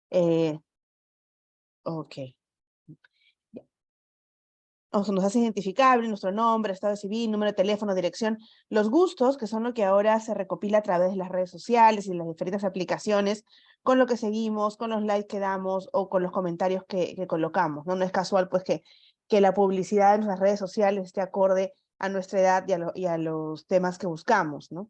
Eh, ok. O sea, nos hace identificable nuestro nombre, estado civil, número de teléfono, dirección, los gustos, que son lo que ahora se recopila a través de las redes sociales y las diferentes aplicaciones, con lo que seguimos, con los likes que damos o con los comentarios que colocamos, ¿no? No es casual, pues, que la publicidad en nuestras redes sociales esté acorde a nuestra edad y a los temas que buscamos, ¿no?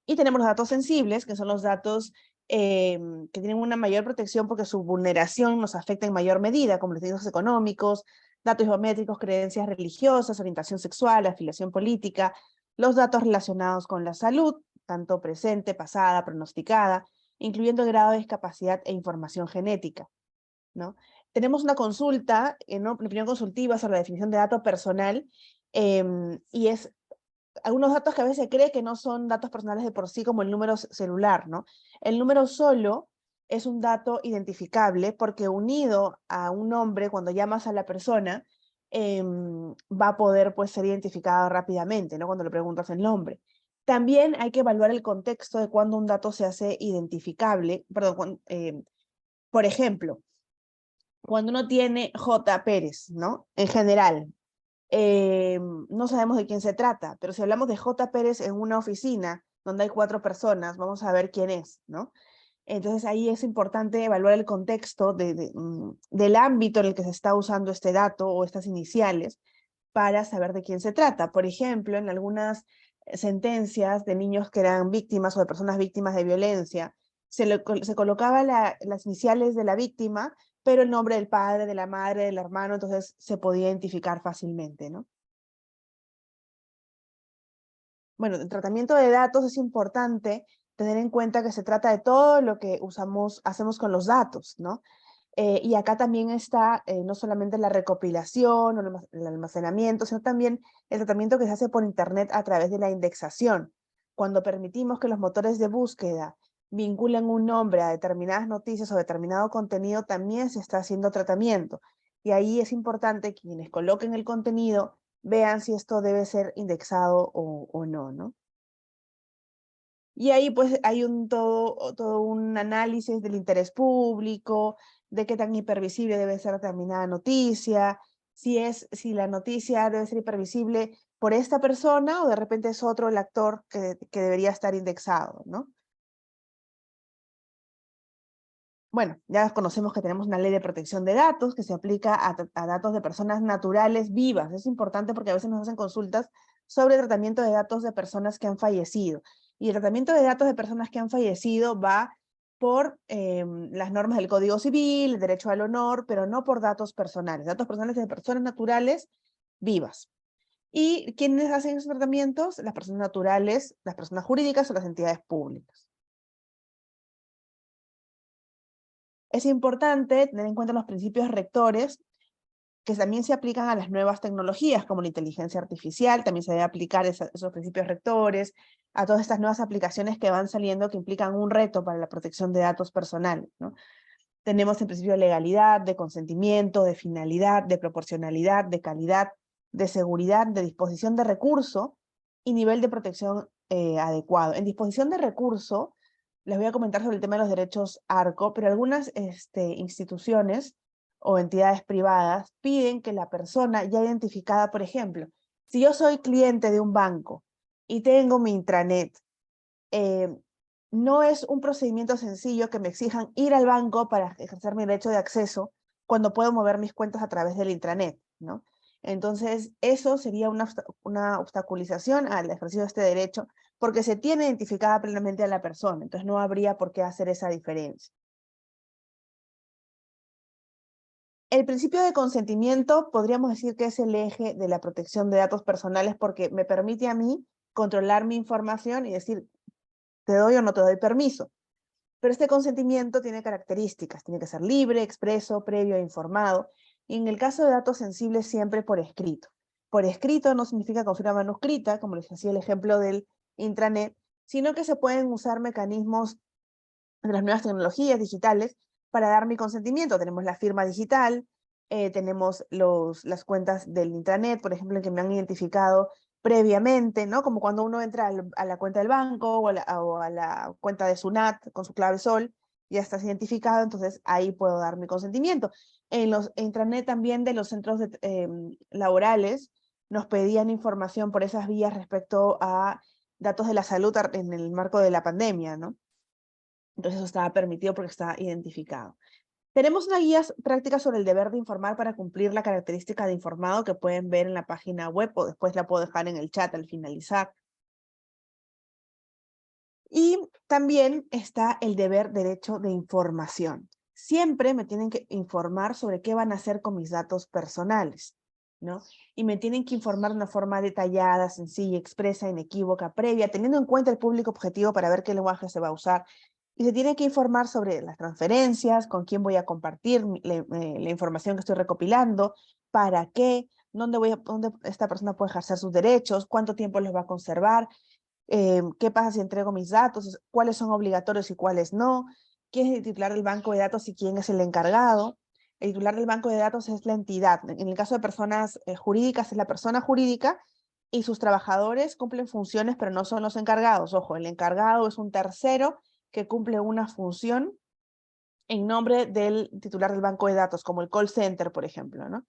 Y tenemos los datos sensibles, que son los datos que tienen una mayor protección porque su vulneración nos afecta en mayor medida, como los datos económicos, datos biométricos, creencias religiosas, orientación sexual, afiliación política, los datos relacionados con la salud, tanto presente, pasada, pronosticada, incluyendo el grado de discapacidad e información genética, ¿no? Tenemos una consulta, una opinión consultiva sobre la definición de dato personal, y es algunos datos que a veces se cree que no son datos personales de por sí, como el número celular, ¿no? El número solo es un dato identificable porque unido a un nombre, cuando llamas a la persona, va a poder, pues, ser identificado rápidamente, ¿no? Cuando le preguntas el nombre. También hay que evaluar el contexto de cuando un dato se hace identificable. Perdón, por ejemplo, cuando uno tiene J. Pérez, ¿no? En general, no sabemos de quién se trata, pero si hablamos de J. Pérez en una oficina donde hay 4 personas, vamos a ver quién es, ¿no? Entonces ahí es importante evaluar el contexto del ámbito en el que se está usando este dato o estas iniciales para saber de quién se trata. Por ejemplo, en algunas sentencias de niños que eran víctimas o de personas víctimas de violencia, se colocaba las iniciales de la víctima, pero el nombre del padre, de la madre, del hermano, entonces se podía identificar fácilmente, ¿no? Bueno, el tratamiento de datos es importante tener en cuenta que se trata de todo lo que hacemos con los datos, ¿no? Y acá también está no solamente la recopilación o el almacenamiento, sino también el tratamiento que se hace por Internet a través de la indexación. Cuando permitimos que los motores de búsqueda vinculen un nombre a determinadas noticias o determinado contenido, también se está haciendo tratamiento. Y ahí es importante que quienes coloquen el contenido vean si esto debe ser indexado o no, ¿no? Y ahí pues hay todo un análisis del interés público, de qué tan hipervisible debe ser determinada noticia, si la noticia debe ser hipervisible por esta persona o de repente es otro el actor que debería estar indexado, ¿no? Bueno, ya conocemos que tenemos una ley de protección de datos que se aplica a datos de personas naturales vivas. Es importante porque a veces nos hacen consultas sobre el tratamiento de datos de personas que han fallecido. Y el tratamiento de datos de personas que han fallecido va por las normas del Código Civil, el derecho al honor, pero no por datos personales. Datos personales de personas naturales vivas. ¿Y quiénes hacen esos tratamientos? Las personas naturales, las personas jurídicas o las entidades públicas. Es importante tener en cuenta los principios rectores que también se aplican a las nuevas tecnologías, como la inteligencia artificial, también se debe aplicar esos principios rectores, a todas estas nuevas aplicaciones que van saliendo que implican un reto para la protección de datos personales, ¿no? Tenemos el principio de legalidad, de consentimiento, de finalidad, de proporcionalidad, de calidad, de seguridad, de disposición de recurso y nivel de protección adecuado. En disposición de recurso, les voy a comentar sobre el tema de los derechos ARCO, pero algunas instituciones o entidades privadas piden que la persona ya identificada, por ejemplo, si yo soy cliente de un banco y tengo mi intranet, eh, no es un procedimiento sencillo que me exijan ir al banco para ejercer mi derecho de acceso cuando puedo mover mis cuentas a través del intranet, ¿no? Entonces, eso sería una obstaculización al ejercicio de este derecho porque se tiene identificada plenamente a la persona, entonces no habría por qué hacer esa diferencia. El principio de consentimiento podríamos decir que es el eje de la protección de datos personales porque me permite a mí controlar mi información y decir, te doy o no te doy permiso. Pero este consentimiento tiene características, tiene que ser libre, expreso, previo e informado, y en el caso de datos sensibles siempre por escrito. Por escrito no significa con firma manuscrita, como les hacía el ejemplo del intranet, sino que se pueden usar mecanismos de las nuevas tecnologías digitales para dar mi consentimiento. Tenemos la firma digital, tenemos las cuentas del intranet, por ejemplo, que me han identificado previamente, ¿no? Como cuando uno entra a la cuenta del banco o a la cuenta de Sunat con su clave Sol, ya estás identificado, entonces ahí puedo dar mi consentimiento. En los intranet también de los centros laborales nos pedían información por esas vías respecto a datos de la salud en el marco de la pandemia, ¿no? Entonces eso estaba permitido porque estaba identificado. Tenemos una guía práctica sobre el deber de informar para cumplir la característica de informado que pueden ver en la página web o después la puedo dejar en el chat al finalizar. Y también está el deber derecho de información. Siempre me tienen que informar sobre qué van a hacer con mis datos personales, ¿no? Y me tienen que informar de una forma detallada, sencilla, expresa, inequívoca, previa, teniendo en cuenta el público objetivo para ver qué lenguaje se va a usar. Y se tiene que informar sobre las transferencias, con quién voy a compartir la información que estoy recopilando, para qué, dónde esta persona puede ejercer sus derechos, cuánto tiempo los va a conservar, qué pasa si entrego mis datos, cuáles son obligatorios y cuáles no, quién es el titular del banco de datos y quién es el encargado. El titular del banco de datos es la entidad. En el caso de personas jurídicas es la persona jurídica y sus trabajadores cumplen funciones, pero no son los encargados. Ojo, el encargado es un tercero que cumple una función en nombre del titular del banco de datos, como el call center, por ejemplo, ¿no?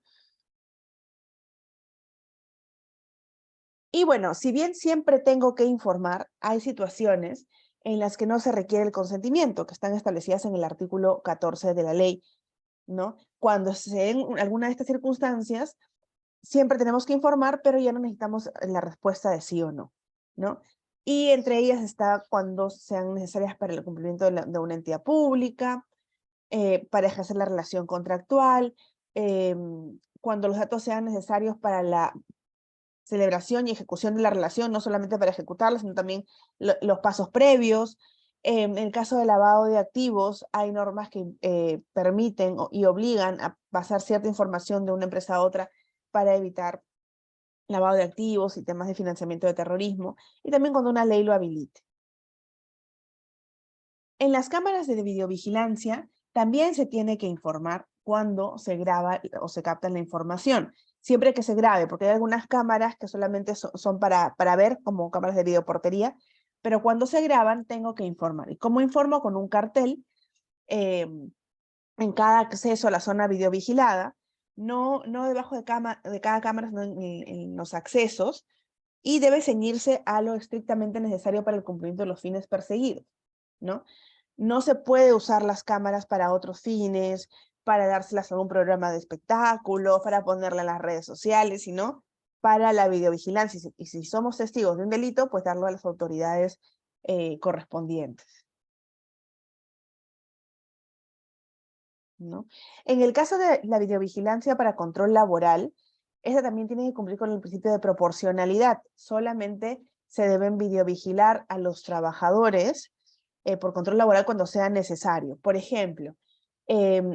Y bueno, si bien siempre tengo que informar, hay situaciones en las que no se requiere el consentimiento, que están establecidas en el artículo 14 de la ley, ¿no? Cuando se den alguna de estas circunstancias, siempre tenemos que informar, pero ya no necesitamos la respuesta de sí o no, ¿no? Y entre ellas está cuando sean necesarias para el cumplimiento de una entidad pública, para ejercer la relación contractual, cuando los datos sean necesarios para la celebración y ejecución de la relación, no solamente para ejecutarla, sino también los pasos previos. En el caso de lavado de activos, hay normas que permiten y obligan a pasar cierta información de una empresa a otra para evitar lavado de activos y temas de financiamiento de terrorismo, y también cuando una ley lo habilite. En las cámaras de videovigilancia también se tiene que informar cuando se graba o se capta la información, siempre que se grabe, porque hay algunas cámaras que solamente son para ver, como cámaras de videoportería, pero cuando se graban tengo que informar. ¿Y cómo informo? Con un cartel en cada acceso a la zona videovigilada, no debajo de cada cámara, sino en los accesos, y debe ceñirse a lo estrictamente necesario para el cumplimiento de los fines perseguidos, ¿no? No se puede usar las cámaras para otros fines, para dárselas a un programa de espectáculo, para ponerla en las redes sociales, sino para la videovigilancia. Y si somos testigos de un delito, pues darlo a las autoridades correspondientes, ¿no? En el caso de la videovigilancia para control laboral, esta también tiene que cumplir con el principio de proporcionalidad. Solamente se deben videovigilar a los trabajadores por control laboral cuando sea necesario. Por ejemplo,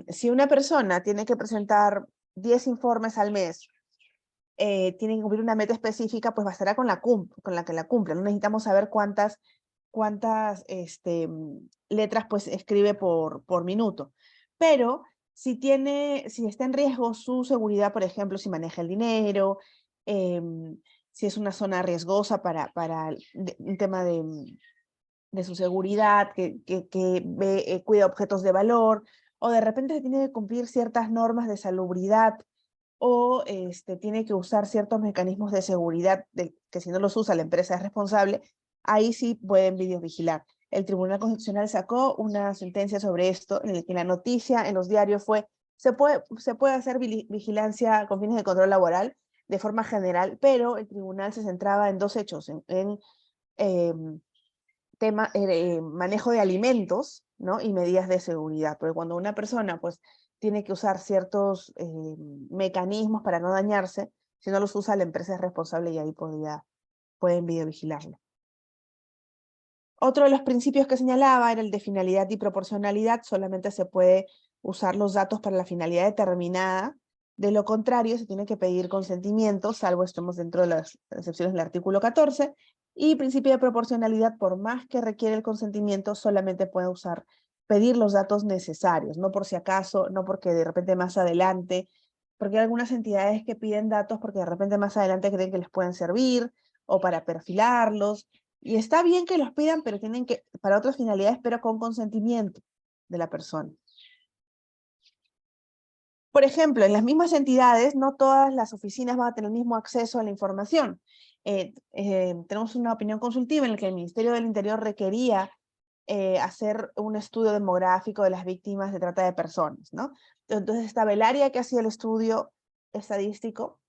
si una persona tiene que presentar 10 informes al mes, tiene que cumplir una meta específica, pues bastará con la que la cumpla. No necesitamos saber cuántas letras pues escribe por minuto. Pero si está en riesgo su seguridad, por ejemplo, si maneja el dinero, si es una zona riesgosa para un tema de su seguridad, cuida objetos de valor, o de repente se tiene que cumplir ciertas normas de salubridad, o tiene que usar ciertos mecanismos de seguridad que si no los usa la empresa es responsable, ahí sí pueden videovigilar. El Tribunal Constitucional sacó una sentencia sobre esto, en el que la noticia en los diarios fue, se puede hacer vigilancia con fines de control laboral de forma general, pero el tribunal se centraba en dos hechos, en manejo de alimentos, ¿no? Y medidas de seguridad, porque cuando una persona pues tiene que usar ciertos mecanismos para no dañarse, si no los usa la empresa es responsable y ahí pueden videovigilarlo. Otro de los principios que señalaba era el de finalidad y proporcionalidad. Solamente se puede usar los datos para la finalidad determinada. De lo contrario, se tiene que pedir consentimiento, salvo estemos dentro de las excepciones del artículo 14. Y principio de proporcionalidad, por más que requiere el consentimiento, solamente puede pedir los datos necesarios, no por si acaso, no porque de repente más adelante, porque hay algunas entidades que piden datos porque de repente más adelante creen que les pueden servir, o para perfilarlos, y está bien que los pidan, pero tienen que, para otras finalidades, pero con consentimiento, de la persona. Por ejemplo, en las mismas entidades, no todas las oficinas van a tener el mismo acceso a la información. Tenemos una opinión consultiva en la que el Ministerio del Interior requería hacer un estudio demográfico de las víctimas de trata de personas, ¿no? Entonces estaba el área que hacía el estudio estadístico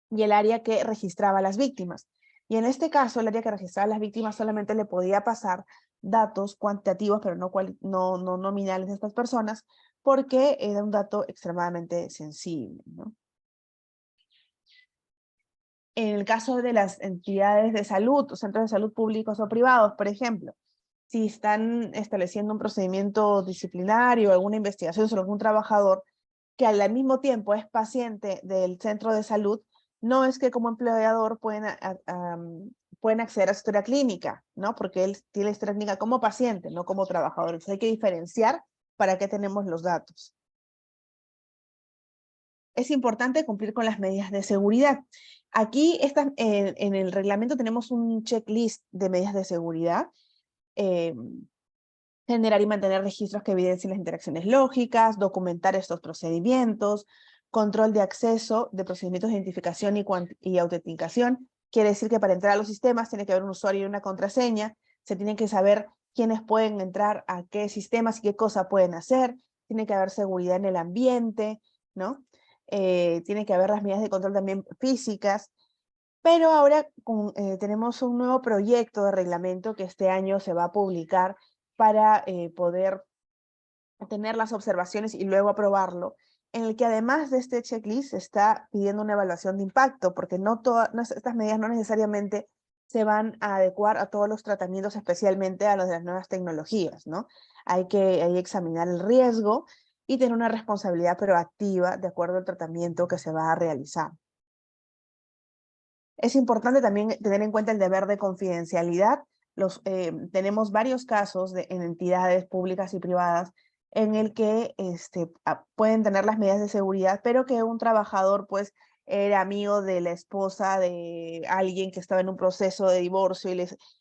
y el área que registraba a las víctimas. Y en este caso, el área que registraba a las víctimas solamente le podía pasar datos cuantitativos, pero no nominales de estas personas, porque era un dato extremadamente sensible, ¿no? En el caso de las entidades de salud, o centros de salud públicos o privados, por ejemplo, si están estableciendo un procedimiento disciplinario, alguna investigación sobre algún trabajador que al mismo tiempo es paciente del centro de salud, no es que como empleador pueden acceder a su historia clínica, ¿no? Porque él tiene la historia clínica como paciente, no como trabajador. Entonces hay que diferenciar para qué tenemos los datos. Es importante cumplir con las medidas de seguridad. Aquí en el reglamento tenemos un checklist de medidas de seguridad. Generar y mantener registros que evidencien las interacciones lógicas, documentar estos procedimientos, control de acceso de procedimientos de identificación y autenticación. Quiere decir que para entrar a los sistemas tiene que haber un usuario y una contraseña, se tiene que saber quiénes pueden entrar a qué sistemas y qué cosa pueden hacer, tiene que haber seguridad en el ambiente, ¿no? Tiene que haber las medidas de control también físicas, pero ahora tenemos un nuevo proyecto de reglamento que este año se va a publicar para poder tener las observaciones y luego aprobarlo, en el que además de este checklist se está pidiendo una evaluación de impacto, porque estas medidas no necesariamente se van a adecuar a todos los tratamientos, especialmente a los de las nuevas tecnologías, ¿no? Hay que examinar el riesgo y tener una responsabilidad proactiva de acuerdo al tratamiento que se va a realizar. Es importante también tener en cuenta el deber de confidencialidad. Tenemos varios casos en entidades públicas y privadas en el que pueden tener las medidas de seguridad, pero que un trabajador pues era amigo de la esposa de alguien que estaba en un proceso de divorcio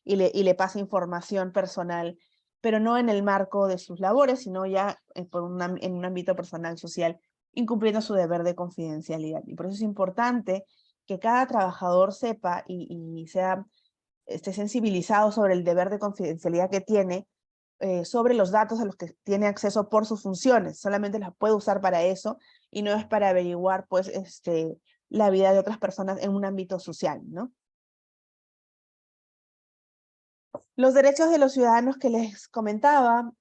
y le pasa información personal, pero no en el marco de sus labores, sino ya en un ámbito personal social, incumpliendo su deber de confidencialidad. Y por eso es importante que cada trabajador sepa y esté sensibilizado sobre el deber de confidencialidad que tiene sobre los datos a los que tiene acceso por sus funciones. Solamente las puede usar para eso y no es para averiguar pues, la vida de otras personas en un ámbito social, ¿no? Los derechos de los ciudadanos que les comentaba,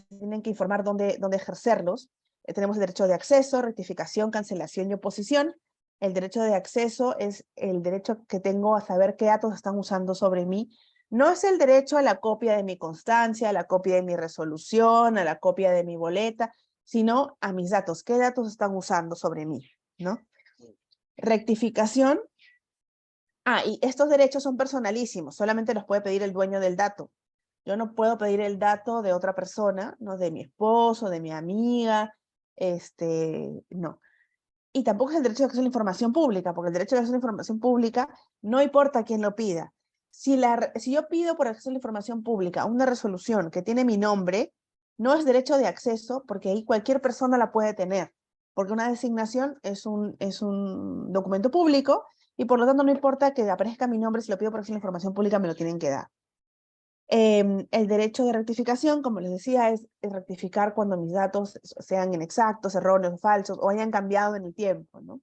tienen que informar dónde ejercerlos. Tenemos el derecho de acceso, rectificación, cancelación y oposición. El derecho de acceso es el derecho que tengo a saber qué datos están usando sobre mí. No es el derecho a la copia de mi constancia, a la copia de mi resolución, a la copia de mi boleta, sino a mis datos. ¿Qué datos están usando sobre mí? ¿No? Rectificación. Y estos derechos son personalísimos. Solamente los puede pedir el dueño del dato. Yo no puedo pedir el dato de otra persona, ¿no? De mi esposo, de mi amiga, no. Y tampoco es el derecho de acceso a la información pública, porque el derecho de acceso a la información pública no importa quién lo pida. Si yo pido por acceso a la información pública una resolución que tiene mi nombre, no es derecho de acceso, porque ahí cualquier persona la puede tener, porque una designación es un documento público y por lo tanto no importa que aparezca mi nombre, si lo pido por acceso a la información pública me lo tienen que dar. El derecho de rectificación, como les decía, es rectificar cuando mis datos sean inexactos, erróneos, falsos o hayan cambiado en el tiempo, ¿no?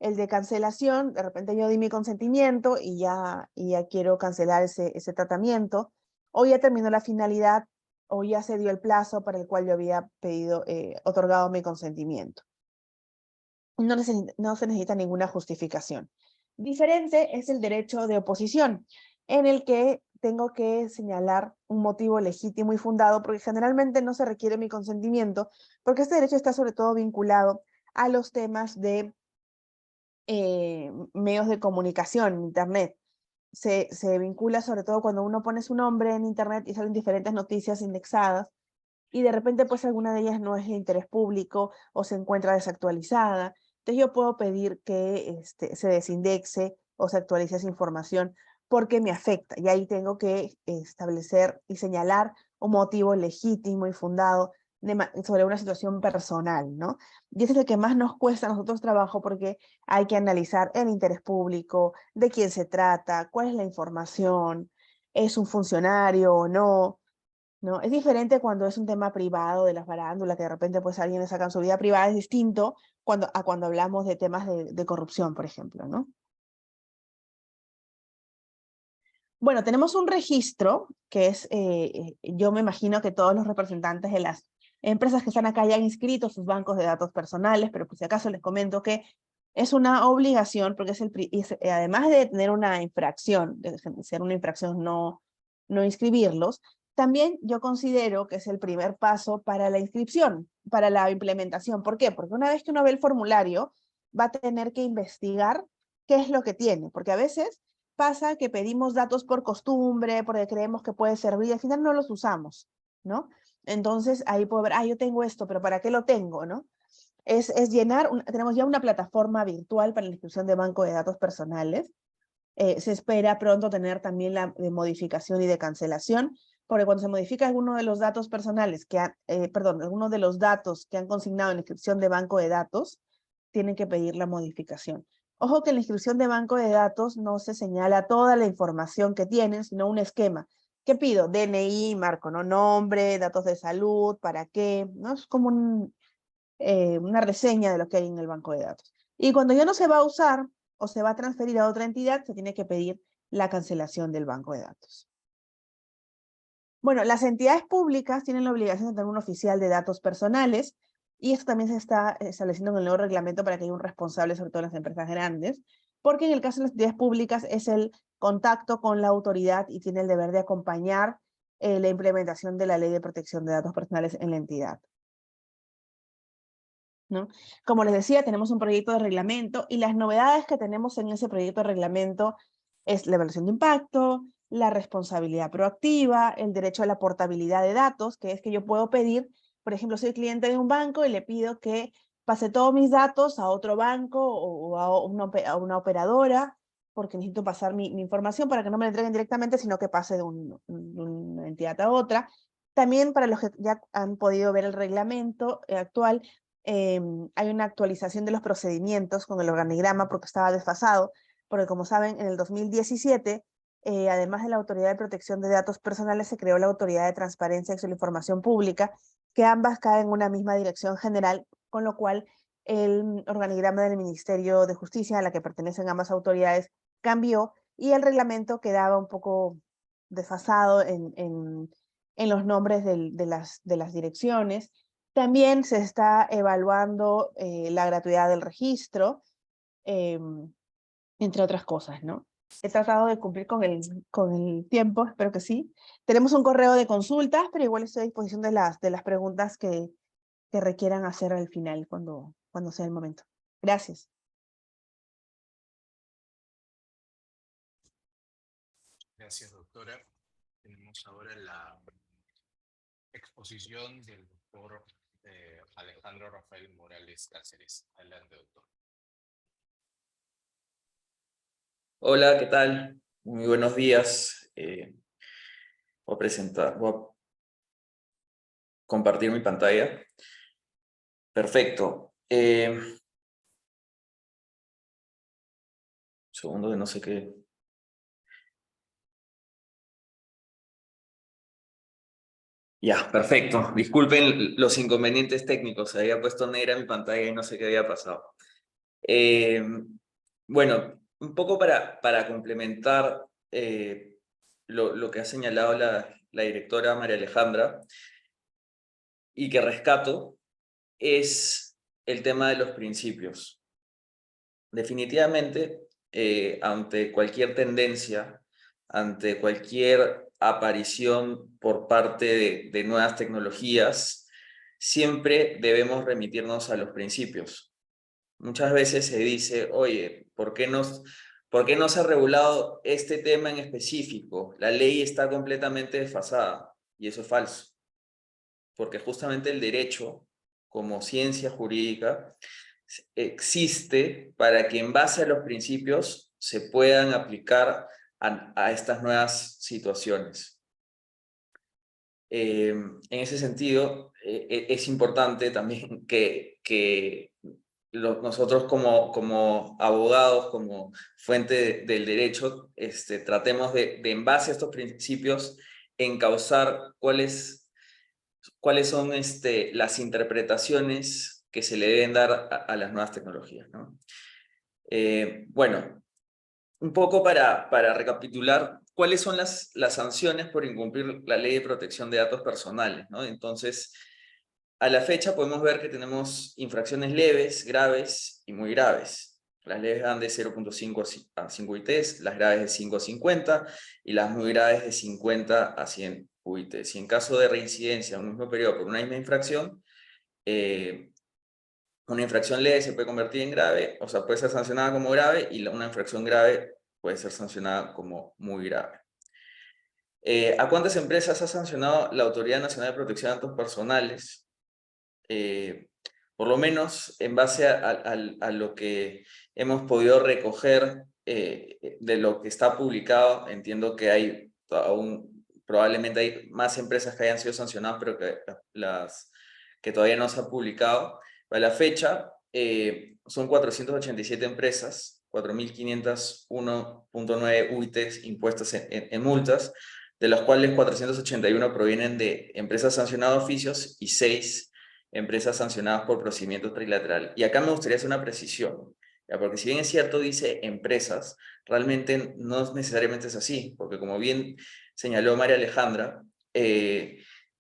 El de cancelación, de repente yo di mi consentimiento y ya quiero cancelar ese tratamiento, o ya terminó la finalidad, o ya se dio el plazo para el cual yo había otorgado mi consentimiento. No se necesita ninguna justificación. Diferente es el derecho de oposición, en el que tengo que señalar un motivo legítimo y fundado, porque generalmente no se requiere mi consentimiento, porque este derecho está sobre todo vinculado a los temas de medios de comunicación, internet. Se vincula sobre todo cuando uno pone su nombre en internet y salen diferentes noticias indexadas, y de repente pues alguna de ellas no es de interés público o se encuentra desactualizada. Entonces yo puedo pedir que se desindexe o se actualice esa información ¿por qué me afecta? Y ahí tengo que establecer y señalar un motivo legítimo y fundado sobre una situación personal, ¿no? Y ese es el que más nos cuesta a nosotros trabajo porque hay que analizar el interés público, de quién se trata, cuál es la información, es un funcionario o no, ¿no? Es diferente cuando es un tema privado de la farándula, que de repente pues alguien le sacan su vida privada, es distinto a cuando hablamos de temas de corrupción, por ejemplo, ¿no? Bueno, tenemos un registro que es, yo me imagino que todos los representantes de las empresas que están acá ya han inscrito sus bancos de datos personales, pero por si acaso les comento que es una obligación, porque además de tener una infracción, de ser una infracción no inscribirlos, también yo considero que es el primer paso para la inscripción, para la implementación. ¿Por qué? Porque una vez que uno ve el formulario, va a tener que investigar qué es lo que tiene, porque a veces pasa que pedimos datos por costumbre, porque creemos que puede servir, y al final no los usamos, ¿no? Entonces ahí puedo ver, yo tengo esto, pero ¿para qué lo tengo, no? Es llenar, tenemos ya una plataforma virtual para la inscripción de banco de datos personales. Se espera pronto tener también la de modificación y de cancelación, porque cuando se modifica alguno de los datos personales, alguno de los datos que han consignado en la inscripción de banco de datos, tienen que pedir la modificación. Ojo que en la inscripción de banco de datos no se señala toda la información que tienen, sino un esquema. ¿Qué pido? DNI, marco, ¿no? Nombre, datos de salud, ¿para qué? ¿No? Es como una reseña de lo que hay en el banco de datos. Y cuando ya no se va a usar o se va a transferir a otra entidad, se tiene que pedir la cancelación del banco de datos. Bueno, las entidades públicas tienen la obligación de tener un oficial de datos personales, y esto también se está estableciendo en el nuevo reglamento para que haya un responsable, sobre todo en las empresas grandes, porque en el caso de las entidades públicas es el contacto con la autoridad y tiene el deber de acompañar la implementación de la Ley de Protección de Datos Personales en la entidad, ¿no? Como les decía, tenemos un proyecto de reglamento y las novedades que tenemos en ese proyecto de reglamento es la evaluación de impacto, la responsabilidad proactiva, el derecho a la portabilidad de datos, que es que yo puedo pedir, por ejemplo, soy cliente de un banco y le pido que pase todos mis datos a otro banco o a una operadora, porque necesito pasar mi información para que no me la entreguen directamente, sino que pase de una entidad a otra. También para los que ya han podido ver el reglamento actual, hay una actualización de los procedimientos con el organigrama porque estaba desfasado, porque como saben, en el 2017, además de la Autoridad de Protección de Datos Personales, se creó la Autoridad de Transparencia y Acceso a la Información Pública, que ambas caen en una misma dirección general, con lo cual el organigrama del Ministerio de Justicia, a la que pertenecen ambas autoridades, cambió y el reglamento quedaba un poco desfasado en los nombres de las direcciones. También se está evaluando la gratuidad del registro, eh, entre otras cosas, ¿no? He tratado de cumplir con el tiempo, espero que sí. Tenemos un correo de consultas, pero igual estoy a disposición de las preguntas que requieran hacer al final, cuando sea el momento. Gracias. Gracias, doctora. Tenemos ahora la exposición del doctor Alejandro Rafael Morales Cáceres. Adelante, doctor. Hola, ¿qué tal? Muy buenos días. Voy a compartir mi pantalla. Perfecto. Segundo de no sé qué. Ya, perfecto. Disculpen los inconvenientes técnicos. Había puesto negra mi pantalla y no sé qué había pasado. Bueno, un poco para complementar lo que ha señalado la directora María Alejandra y que rescato es el tema de los principios. Definitivamente, ante cualquier tendencia, ante cualquier aparición por parte de nuevas tecnologías, siempre debemos remitirnos a los principios. Muchas veces se dice, oye, ¿por qué no se ha regulado este tema en específico? La ley está completamente desfasada, y eso es falso, porque justamente el derecho, como ciencia jurídica, existe para que en base a los principios se puedan aplicar a estas nuevas situaciones. En ese sentido, es importante también que nosotros como abogados, como fuente del derecho, tratemos de en base a estos principios, encauzar cuáles son las interpretaciones que se le deben dar a las nuevas tecnologías, ¿no? Bueno, un poco para recapitular, ¿cuáles son las sanciones por incumplir la ley de protección de datos personales, ¿no? Entonces, a la fecha podemos ver que tenemos infracciones leves, graves y muy graves. Las leves van de 0.5 a 5 UITs, las graves de 5 a 50 y las muy graves de 50 a 100 UITs. Y en caso de reincidencia en un mismo periodo por una misma infracción, una infracción leve se puede convertir en grave, o sea, puede ser sancionada como grave, y una infracción grave puede ser sancionada como muy grave. ¿A cuántas empresas ha sancionado la Autoridad Nacional de Protección de Datos Personales? Por lo menos en base a lo que hemos podido recoger de lo que está publicado, entiendo que hay probablemente hay más empresas que hayan sido sancionadas, pero que todavía no se han publicado. A la fecha, son 487 empresas, 4.501.9 UITs impuestas en multas, de las cuales 481 provienen de empresas sancionadas oficios y 6 empresas sancionadas por procedimiento trilateral. Y acá me gustaría hacer una precisión, ¿ya? Porque si bien es cierto, dice empresas, realmente no necesariamente es así, porque como bien señaló María Alejandra,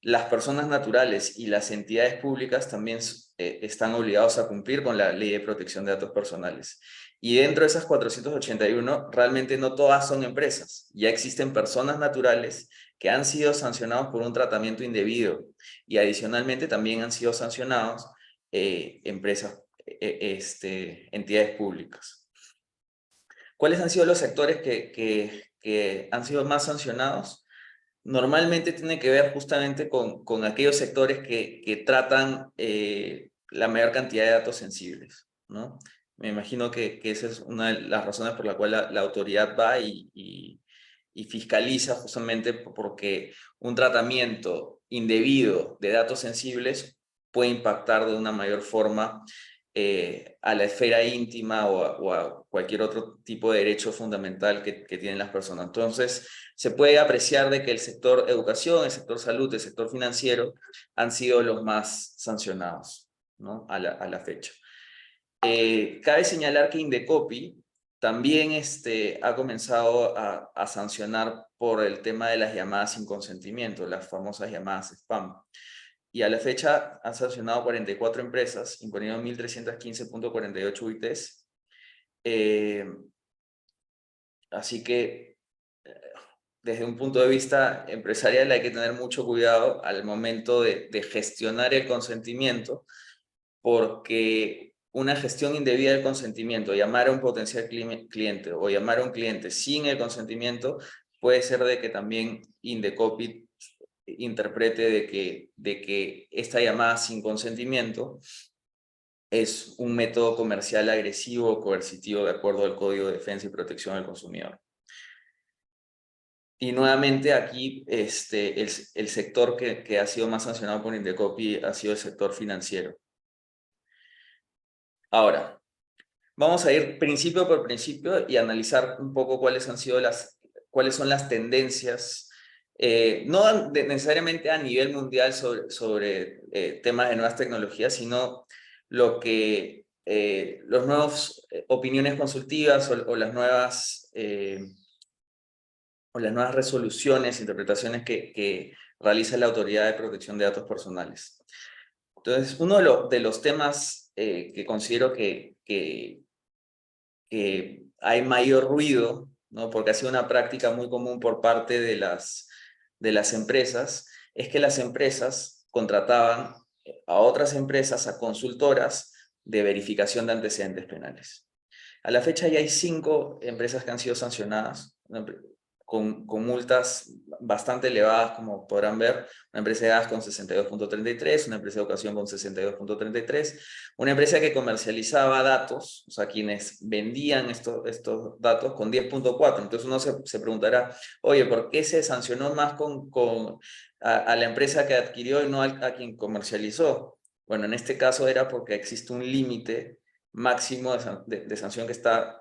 las personas naturales y las entidades públicas también están obligados a cumplir con la Ley de Protección de Datos Personales. Y dentro de esas 481, realmente no todas son empresas. Ya existen personas naturales que han sido sancionados por un tratamiento indebido, y adicionalmente también han sido sancionados empresas, entidades públicas. ¿Cuáles han sido los sectores que han sido más sancionados? Normalmente tiene que ver justamente con aquellos sectores que tratan la mayor cantidad de datos sensibles, ¿no? Me imagino que esa es una de las razones por la cual la autoridad va y fiscaliza, justamente porque un tratamiento indebido de datos sensibles puede impactar de una mayor forma a la esfera íntima o a cualquier otro tipo de derecho fundamental que tienen las personas. Entonces, se puede apreciar de que el sector educación, el sector salud, el sector financiero han sido los más sancionados, ¿no? a la fecha. Cabe señalar que Indecopi también ha comenzado a sancionar por el tema de las llamadas sin consentimiento, las famosas llamadas spam. Y a la fecha han sancionado 44 empresas, imponiendo 1.315.48 UITs. Así que, desde un punto de vista empresarial, hay que tener mucho cuidado al momento de gestionar el consentimiento, porque una gestión indebida del consentimiento, llamar a un potencial cliente o llamar a un cliente sin el consentimiento, puede ser de que también Indecopi interprete de que esta llamada sin consentimiento es un método comercial agresivo o coercitivo de acuerdo al Código de Defensa y Protección del Consumidor. Y nuevamente aquí el sector que ha sido más sancionado por Indecopi ha sido el sector financiero. Ahora, vamos a ir principio por principio y analizar un poco cuáles son las tendencias, no necesariamente a nivel mundial sobre temas de nuevas tecnologías, sino lo que los nuevos opiniones consultivas o las nuevas resoluciones, interpretaciones que realiza la Autoridad de Protección de Datos Personales. Entonces, uno de los temas que considero que hay mayor ruido, ¿no? Porque ha sido una práctica muy común por parte de las empresas, es que las empresas contrataban a otras empresas, a consultoras de verificación de antecedentes penales. A la fecha ya hay 5 empresas que han sido sancionadas con multas bastante elevadas, como podrán ver, una empresa de gas con 62.33, una empresa de educación con 62.33, una empresa que comercializaba datos, o sea, quienes vendían estos datos con 10.4. Entonces uno se preguntará, oye, ¿por qué se sancionó más a la empresa que adquirió y no a quien comercializó? Bueno, en este caso era porque existe un límite máximo de sanción que está...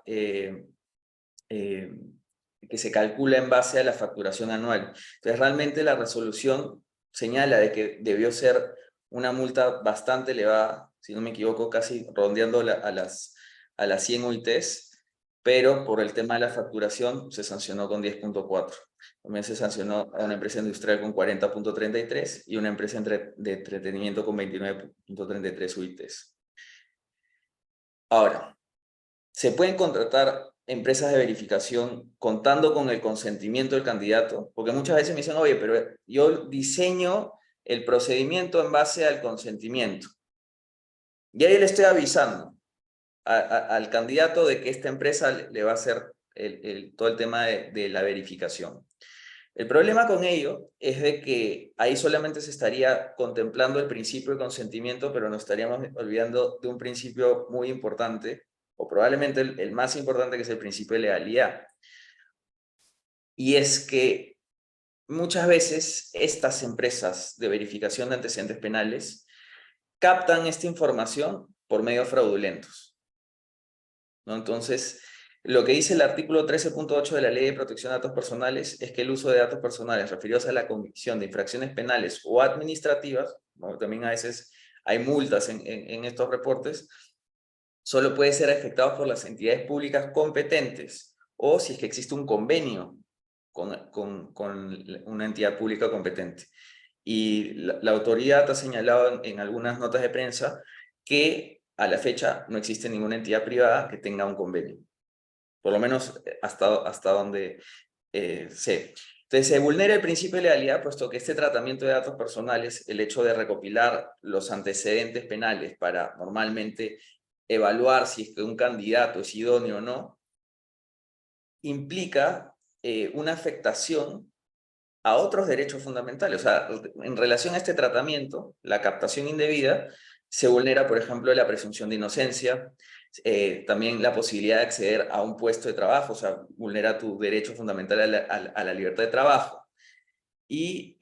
que se calcula en base a la facturación anual. Entonces, realmente la resolución señala de que debió ser una multa bastante elevada, si no me equivoco, casi rondeando a las 100 UITs, pero por el tema de la facturación se sancionó con 10.4. También se sancionó a una empresa industrial con 40.33 y una empresa de entretenimiento con 29.33 UITs. Ahora, se pueden contratar empresas de verificación contando con el consentimiento del candidato, porque muchas veces me dicen, oye, pero yo diseño el procedimiento en base al consentimiento. Y ahí le estoy avisando al candidato de que esta empresa le va a hacer todo el tema de la verificación. El problema con ello es de que ahí solamente se estaría contemplando el principio de consentimiento, pero nos estaríamos olvidando de un principio muy importante, o probablemente el más importante, que es el principio de legalidad. Y es que muchas veces estas empresas de verificación de antecedentes penales captan esta información por medios fraudulentos, ¿no? Entonces, lo que dice el artículo 13.8 de la Ley de Protección de Datos Personales es que el uso de datos personales referidos a la comisión de infracciones penales o administrativas, ¿no? También a veces hay multas en estos reportes, solo puede ser afectado por las entidades públicas competentes o si es que existe un convenio con una entidad pública competente. Y la autoridad ha señalado en algunas notas de prensa que a la fecha no existe ninguna entidad privada que tenga un convenio. Por lo menos hasta donde sé. Entonces, se vulnera el principio de legalidad, puesto que este tratamiento de datos personales, el hecho de recopilar los antecedentes penales para normalmente evaluar si es que un candidato es idóneo o no, implica una afectación a otros derechos fundamentales. O sea, en relación a este tratamiento, la captación indebida, se vulnera, por ejemplo, la presunción de inocencia, también la posibilidad de acceder a un puesto de trabajo, o sea, vulnera tu derecho fundamental a la libertad de trabajo. Y,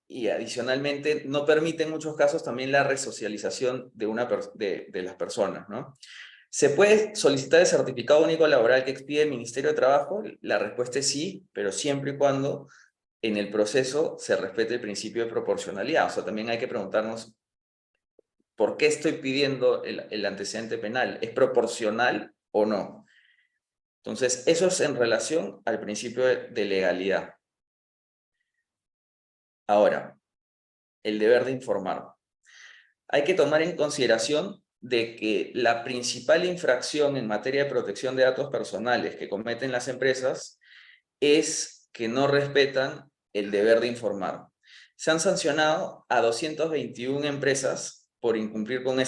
y adicionalmente, no permite en muchos casos también la resocialización de las personas, ¿no? ¿Se puede solicitar el certificado único laboral que expide el Ministerio de Trabajo? La respuesta es sí, pero siempre y cuando en el proceso se respete el principio de proporcionalidad. O sea, también hay que preguntarnos, ¿por qué estoy pidiendo el antecedente penal? ¿Es proporcional o no? Entonces, eso es en relación al principio de legalidad. Ahora, el deber de informar. Hay que tomar en consideración de que la principal infracción en materia de protección de datos personales que cometen las empresas es que no respetan el deber de informar. Se han sancionado a 221 empresas por incumplir con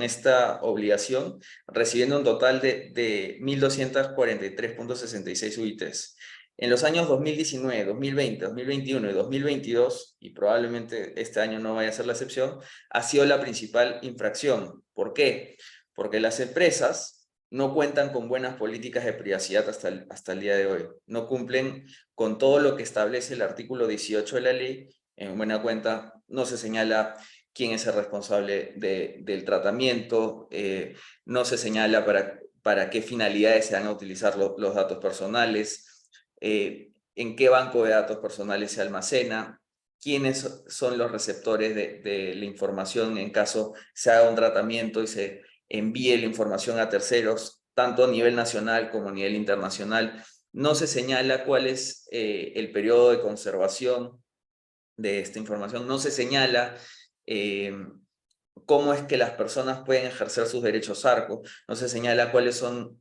esta obligación, recibiendo un total de 1.243.66 UITs. En los años 2019, 2020, 2021 y 2022, y probablemente este año no vaya a ser la excepción, ha sido la principal infracción. ¿Por qué? Porque las empresas no cuentan con buenas políticas de privacidad hasta el día de hoy. No cumplen con todo lo que establece el artículo 18 de la ley. En buena cuenta, no se señala quién es el responsable del tratamiento, no se señala para qué finalidades se van a utilizar los datos personales, en qué banco de datos personales se almacena, quiénes son los receptores de la información en caso se haga un tratamiento y se envíe la información a terceros, tanto a nivel nacional como a nivel internacional. No se señala cuál es el periodo de conservación de esta información, no se señala cómo es que las personas pueden ejercer sus derechos ARCO, no se señala cuáles son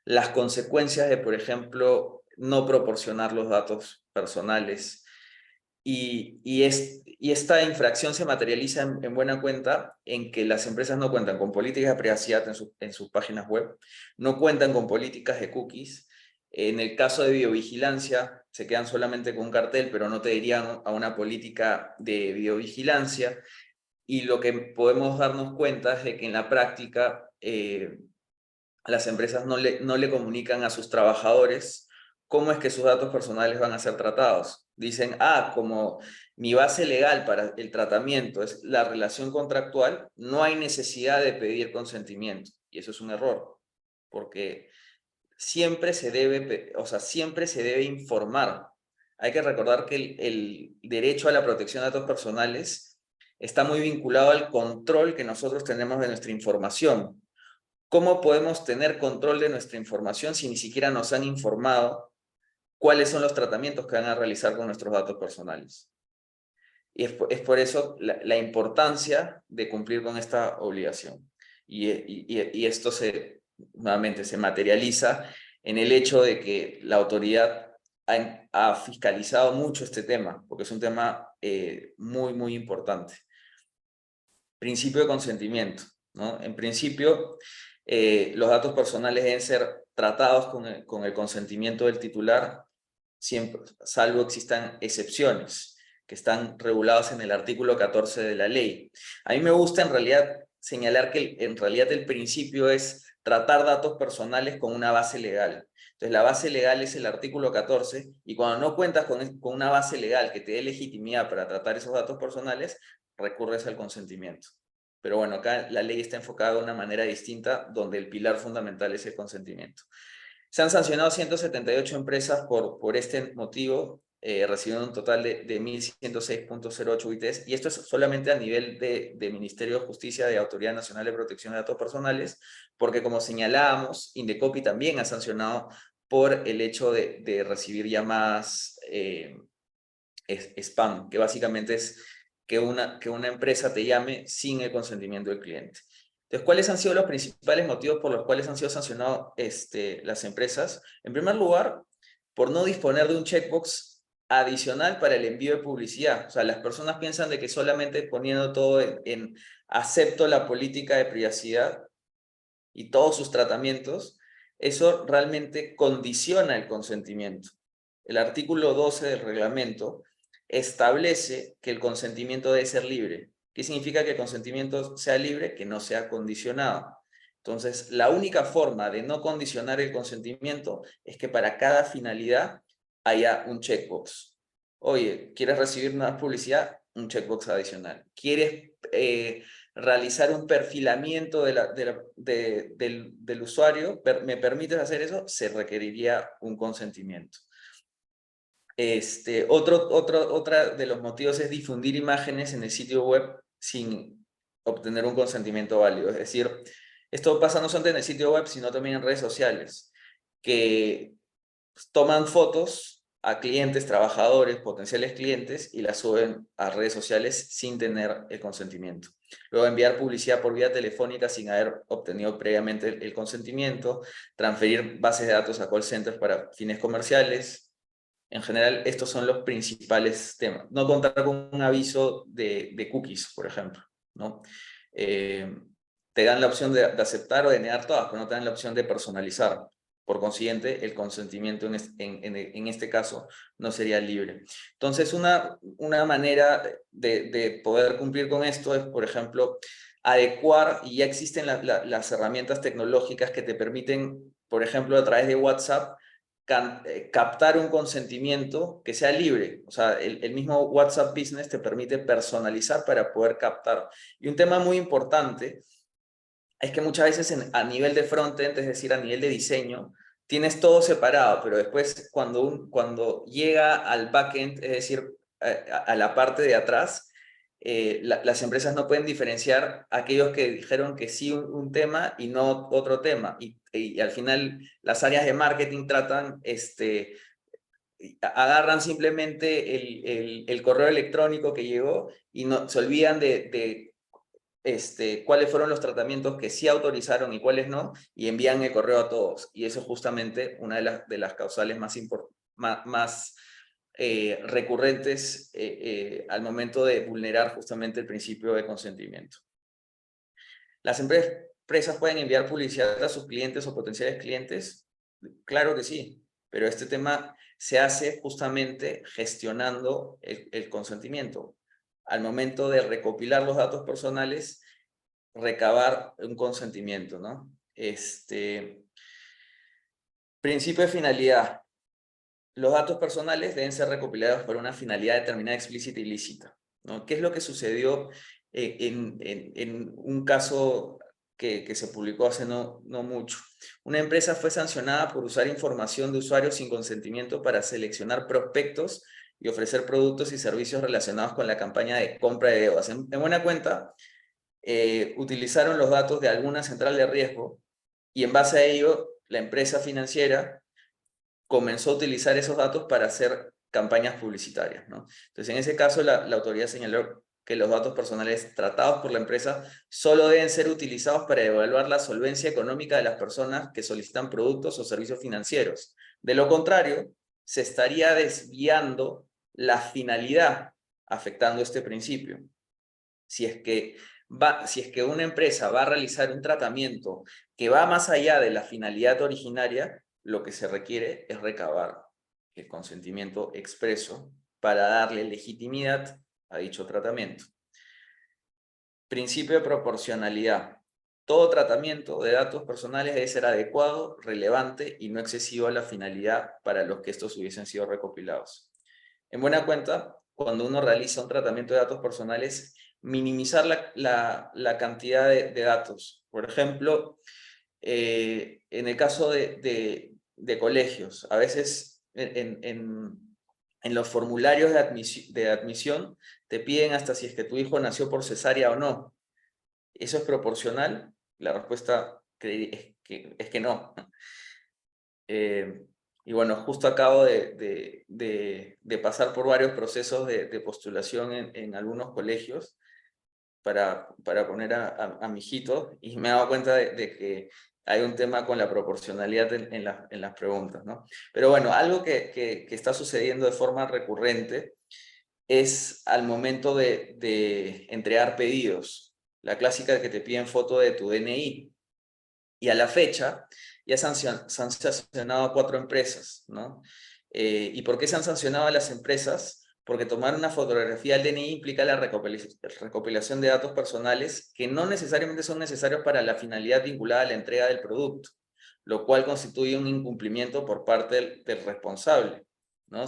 las consecuencias de, por ejemplo, no proporcionar los datos personales. Y y esta infracción se materializa en buena cuenta en que las empresas no cuentan con políticas de privacidad en sus páginas web, no cuentan con políticas de cookies. En el caso de videovigilancia, se quedan solamente con un cartel, pero no te dirían a una política de videovigilancia. Y lo que podemos darnos cuenta es de que en la práctica las empresas no le comunican a sus trabajadores cómo es que sus datos personales van a ser tratados. Dicen, como mi base legal para el tratamiento es la relación contractual, no hay necesidad de pedir consentimiento. Y eso es un error, porque siempre se debe informar. Hay que recordar que el derecho a la protección de datos personales está muy vinculado al control que nosotros tenemos de nuestra información. ¿Cómo podemos tener control de nuestra información si ni siquiera nos han informado cuáles son los tratamientos que van a realizar con nuestros datos personales? Y es por eso la importancia de cumplir con esta obligación. Y esto nuevamente se materializa en el hecho de que la autoridad ha fiscalizado mucho este tema, porque es un tema muy, muy importante. Principio de consentimiento, ¿no? En principio, los datos personales deben ser tratados con el consentimiento del titular, siempre, salvo existan excepciones que están reguladas en el artículo 14 de la ley. A mí me gusta en realidad señalar que en realidad el principio es tratar datos personales con una base legal. Entonces la base legal es el artículo 14 y cuando no cuentas con una base legal que te dé legitimidad para tratar esos datos personales, recurres al consentimiento. Pero bueno, acá la ley está enfocada de una manera distinta, donde el pilar fundamental es el consentimiento. Se han sancionado 178 empresas por este motivo, recibiendo un total de 1.106.08 UITs, y esto es solamente a nivel de Ministerio de Justicia, de Autoridad Nacional de Protección de Datos Personales, porque como señalábamos, Indecopi también ha sancionado por el hecho de recibir llamadas spam, que básicamente es que una empresa te llame sin el consentimiento del cliente. Entonces, ¿cuáles han sido los principales motivos por los cuales han sido sancionadas las empresas? En primer lugar, por no disponer de un checkbox adicional para el envío de publicidad. O sea, las personas piensan de que solamente poniendo todo en acepto la política de privacidad y todos sus tratamientos, eso realmente condiciona el consentimiento. El artículo 12 del reglamento establece que el consentimiento debe ser libre. ¿Qué significa que el consentimiento sea libre? Que no sea condicionado. Entonces, la única forma de no condicionar el consentimiento es que para cada finalidad haya un checkbox. Oye, ¿quieres recibir una publicidad? Un checkbox adicional. ¿Quieres realizar un perfilamiento del usuario? ¿Me permites hacer eso? Se requeriría un consentimiento. Otra de los motivos es difundir imágenes en el sitio web sin obtener un consentimiento válido. Es decir, esto pasa no solamente en el sitio web, sino también en redes sociales, que toman fotos a clientes, trabajadores, potenciales clientes, y las suben a redes sociales sin tener el consentimiento. Luego enviar publicidad por vía telefónica sin haber obtenido previamente el consentimiento, transferir bases de datos a call centers para fines comerciales. En general, estos son los principales temas. No contar con un aviso de cookies, por ejemplo, ¿no? Te dan la opción de aceptar o de negar todas, pero no te dan la opción de personalizar. Por consiguiente, el consentimiento en este caso no sería libre. Entonces, una manera de poder cumplir con esto es, por ejemplo, adecuar, y ya existen las herramientas tecnológicas que te permiten, por ejemplo, a través de WhatsApp, captar un consentimiento que sea libre. O sea, el mismo WhatsApp Business te permite personalizar para poder captar. Y un tema muy importante es que muchas veces a nivel de frontend, es decir, a nivel de diseño, tienes todo separado, pero después cuando llega al backend, es decir, a la parte de atrás, las empresas no pueden diferenciar aquellos que dijeron que sí un tema y no otro tema. Y al final las áreas de marketing agarran simplemente el correo electrónico que llegó y se olvidan de cuáles fueron los tratamientos que sí autorizaron y cuáles no, y envían el correo a todos. Y eso es justamente una de las causales más recurrentes al momento de vulnerar justamente el principio de consentimiento. ¿Las empresas pueden enviar publicidad a sus clientes o potenciales clientes? Claro que sí, pero este tema se hace justamente gestionando el consentimiento. Al momento de recopilar los datos personales, recabar un consentimiento, ¿no? Principio de finalidad. Los datos personales deben ser recopilados por una finalidad determinada, explícita y lícita, ¿no? ¿Qué es lo que sucedió en un caso que se publicó hace no mucho? Una empresa fue sancionada por usar información de usuarios sin consentimiento para seleccionar prospectos y ofrecer productos y servicios relacionados con la campaña de compra de deudas. En buena cuenta, utilizaron los datos de alguna central de riesgo y en base a ello, la empresa financiera comenzó a utilizar esos datos para hacer campañas publicitarias, ¿no? Entonces, en ese caso, la autoridad señaló que los datos personales tratados por la empresa solo deben ser utilizados para evaluar la solvencia económica de las personas que solicitan productos o servicios financieros. De lo contrario, se estaría desviando la finalidad, afectando este principio. Si es que una empresa va a realizar un tratamiento que va más allá de la finalidad originaria, lo que se requiere es recabar el consentimiento expreso para darle legitimidad a dicho tratamiento. Principio de proporcionalidad. Todo tratamiento de datos personales debe ser adecuado, relevante y no excesivo a la finalidad para los que estos hubiesen sido recopilados. En buena cuenta, cuando uno realiza un tratamiento de datos personales, minimizar la cantidad de datos. Por ejemplo, en el caso de colegios, a veces en los formularios de admisión te piden hasta si es que tu hijo nació por cesárea o no. ¿Eso es proporcional? La respuesta es que no. Y bueno, justo acabo de pasar por varios procesos de postulación en algunos colegios para poner a mi hijito y me he dado cuenta de que hay un tema con la proporcionalidad en las preguntas, ¿no? Pero bueno, algo que está sucediendo de forma recurrente es al momento de entregar pedidos. La clásica de que te piden foto de tu DNI. Y a la fecha ya se han sancionado a 4 empresas, ¿no? ¿Y por qué se han sancionado a las empresas? Porque tomar una fotografía del DNI implica la recopilación de datos personales que no necesariamente son necesarios para la finalidad vinculada a la entrega del producto, lo cual constituye un incumplimiento por parte del responsable, ¿no?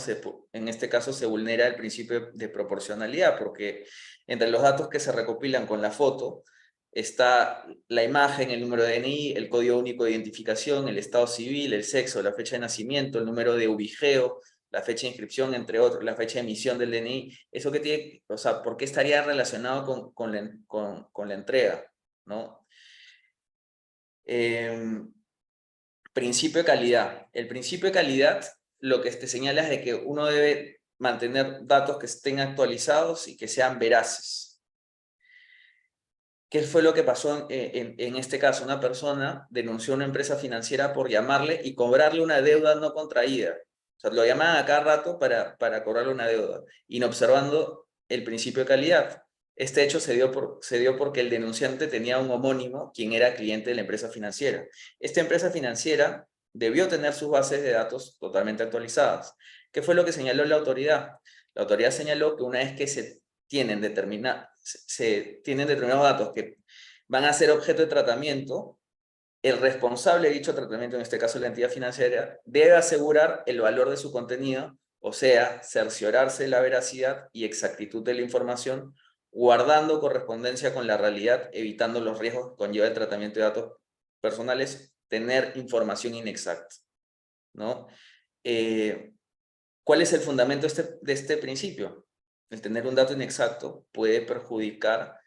En este caso se vulnera el principio de proporcionalidad, porque entre los datos que se recopilan con la foto está la imagen, el número de DNI, el código único de identificación, el estado civil, el sexo, la fecha de nacimiento, el número de ubigeo, la fecha de inscripción, entre otros, la fecha de emisión del DNI. Eso que tiene, o sea, ¿por qué estaría relacionado con la entrega, ¿no? Principio de calidad. El principio de calidad lo que te señala es de que uno debe mantener datos que estén actualizados y que sean veraces. ¿Qué fue lo que pasó en este caso? Una persona denunció a una empresa financiera por llamarle y cobrarle una deuda no contraída. O sea, lo llamaban a cada rato para cobrarle una deuda, inobservando el principio de calidad. Este hecho se dio porque el denunciante tenía un homónimo, quien era cliente de la empresa financiera. Esta empresa financiera debió tener sus bases de datos totalmente actualizadas. ¿Qué fue lo que señaló la autoridad? La autoridad señaló que una vez que se tienen determinados datos que van a ser objeto de tratamiento, el responsable de dicho tratamiento, en este caso la entidad financiera, debe asegurar el valor de su contenido, o sea, cerciorarse de la veracidad y exactitud de la información, guardando correspondencia con la realidad, evitando los riesgos que conlleva el tratamiento de datos personales, tener información inexacta, ¿no? ¿Cuál es el fundamento de este principio? El tener un dato inexacto puede perjudicar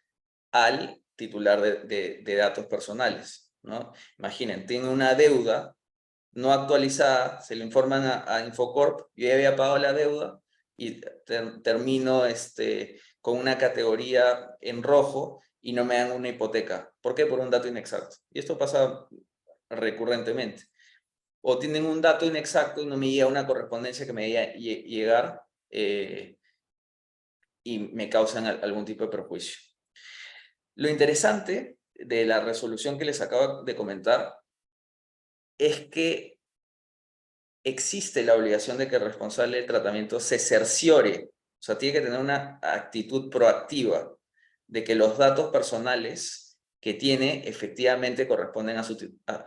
al titular de datos personales, ¿no? Imaginen, tiene una deuda no actualizada, se le informan a Infocorp, yo ya había pagado la deuda y termino con una categoría en rojo y no me dan una hipoteca. ¿Por qué? Por un dato inexacto. Y esto pasa recurrentemente. O tienen un dato inexacto y no me llega una correspondencia que me debe llegar y me causan algún tipo de perjuicio. Lo interesante de la resolución que les acabo de comentar es que existe la obligación de que el responsable del tratamiento se cerciore, o sea, tiene que tener una actitud proactiva de que los datos personales que tiene efectivamente corresponden a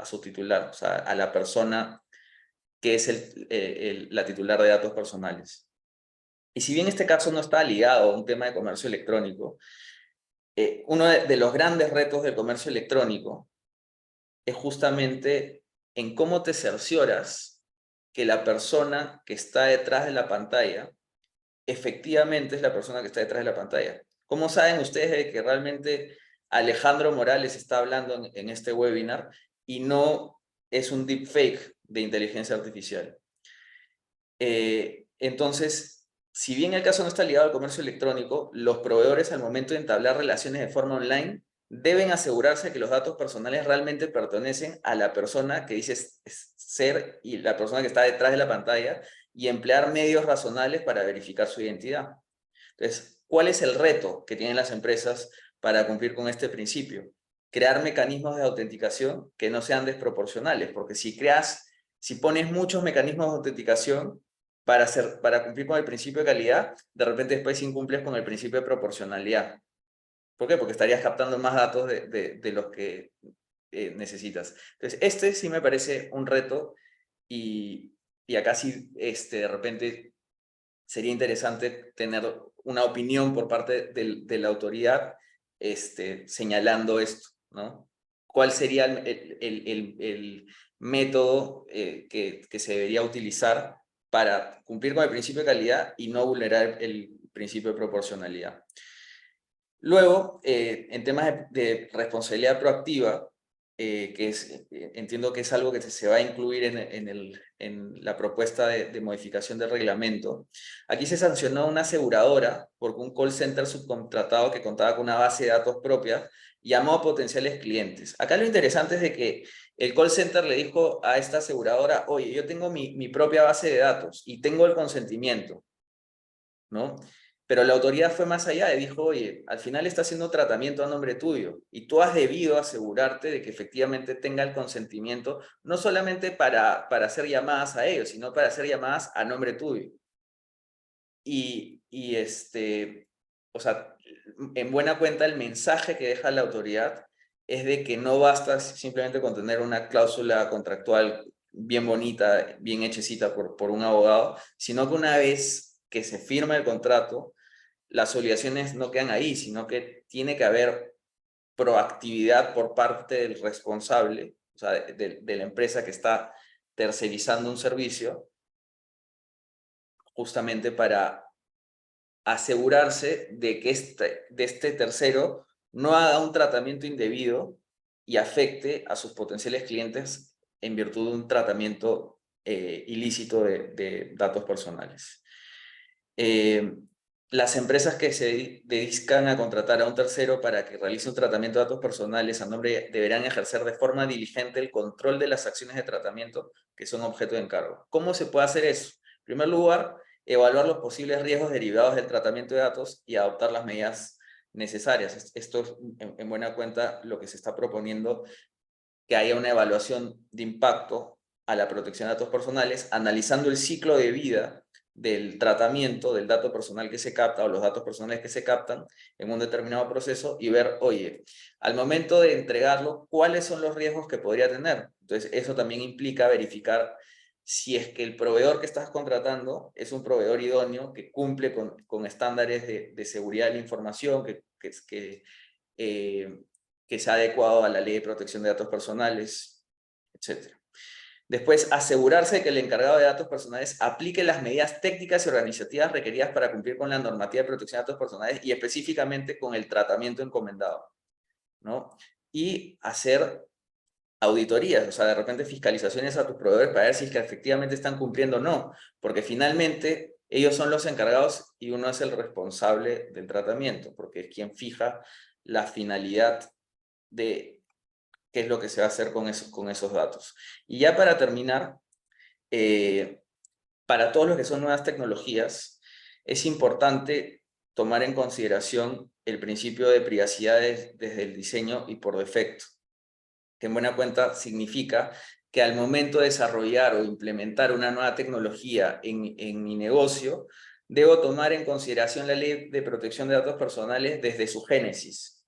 su titular, o sea, a la persona que es la titular de datos personales. Y si bien este caso no está ligado a un tema de comercio electrónico, uno de los grandes retos del comercio electrónico es justamente en cómo te cercioras que la persona que está detrás de la pantalla efectivamente es la persona que está detrás de la pantalla. ¿Cómo saben ustedes de que realmente Alejandro Morales está hablando en este webinar y no es un deepfake de inteligencia artificial? Entonces, si bien el caso no está ligado al comercio electrónico, los proveedores al momento de entablar relaciones de forma online deben asegurarse que los datos personales realmente pertenecen a la persona que dice ser y la persona que está detrás de la pantalla y emplear medios razonables para verificar su identidad. Entonces, ¿cuál es el reto que tienen las empresas para cumplir con este principio? Crear mecanismos de autenticación que no sean desproporcionales, porque si pones muchos mecanismos de autenticación para cumplir con el principio de calidad, de repente después incumples con el principio de proporcionalidad. ¿Por qué? Porque estarías captando más datos de los que necesitas. Entonces, este sí me parece un reto y acá sí, de repente, sería interesante tener una opinión por parte de la autoridad señalando esto, ¿no? ¿Cuál sería el método que se debería utilizar para cumplir con el principio de calidad y no vulnerar el principio de proporcionalidad? Luego, en temas de responsabilidad proactiva, entiendo que es algo que se va a incluir en la propuesta de modificación del reglamento. Aquí se sancionó a una aseguradora porque un call center subcontratado que contaba con una base de datos propia llamó a potenciales clientes. Acá lo interesante es de que el call center le dijo a esta aseguradora, oye, yo tengo mi propia base de datos y tengo el consentimiento, ¿no? Pero la autoridad fue más allá y dijo, oye, al final está haciendo tratamiento a nombre tuyo y tú has debido asegurarte de que efectivamente tenga el consentimiento, no solamente para hacer llamadas a ellos, sino para hacer llamadas a nombre tuyo. O sea, en buena cuenta el mensaje que deja la autoridad es de que no basta simplemente con tener una cláusula contractual bien bonita, bien hechecita por un abogado, sino que una vez que se firma el contrato, las obligaciones no quedan ahí, sino que tiene que haber proactividad por parte del responsable, o sea, de la empresa que está tercerizando un servicio, justamente para asegurarse de que este tercero no haga un tratamiento indebido y afecte a sus potenciales clientes en virtud de un tratamiento ilícito de datos personales. Las empresas que se dedican a contratar a un tercero para que realice un tratamiento de datos personales a nombre deberán ejercer de forma diligente el control de las acciones de tratamiento que son objeto de encargo. ¿Cómo se puede hacer eso? En primer lugar, evaluar los posibles riesgos derivados del tratamiento de datos y adoptar las medidas necesarias. Esto es, en buena cuenta, lo que se está proponiendo, que haya una evaluación de impacto a la protección de datos personales, analizando el ciclo de vida del tratamiento del dato personal que se capta o los datos personales que se captan en un determinado proceso y ver, oye, al momento de entregarlo, ¿cuáles son los riesgos que podría tener? Entonces, eso también implica verificar si es que el proveedor que estás contratando es un proveedor idóneo que cumple con estándares de seguridad de la información, que sea adecuado a la Ley de Protección de Datos Personales, etc. Después, asegurarse de que el encargado de datos personales aplique las medidas técnicas y organizativas requeridas para cumplir con la normativa de protección de datos personales y específicamente con el tratamiento encomendado, ¿no? Y hacer auditorías, o sea, de repente fiscalizaciones a tus proveedores para ver si es que efectivamente están cumpliendo o no, porque finalmente ellos son los encargados y uno es el responsable del tratamiento, porque es quien fija la finalidad de qué es lo que se va a hacer con esos datos. Y ya para terminar, para todos los que son nuevas tecnologías, es importante tomar en consideración el principio de privacidad desde el diseño y por defecto, que en buena cuenta significa que al momento de desarrollar o implementar una nueva tecnología en mi negocio, debo tomar en consideración la ley de protección de datos personales desde su génesis.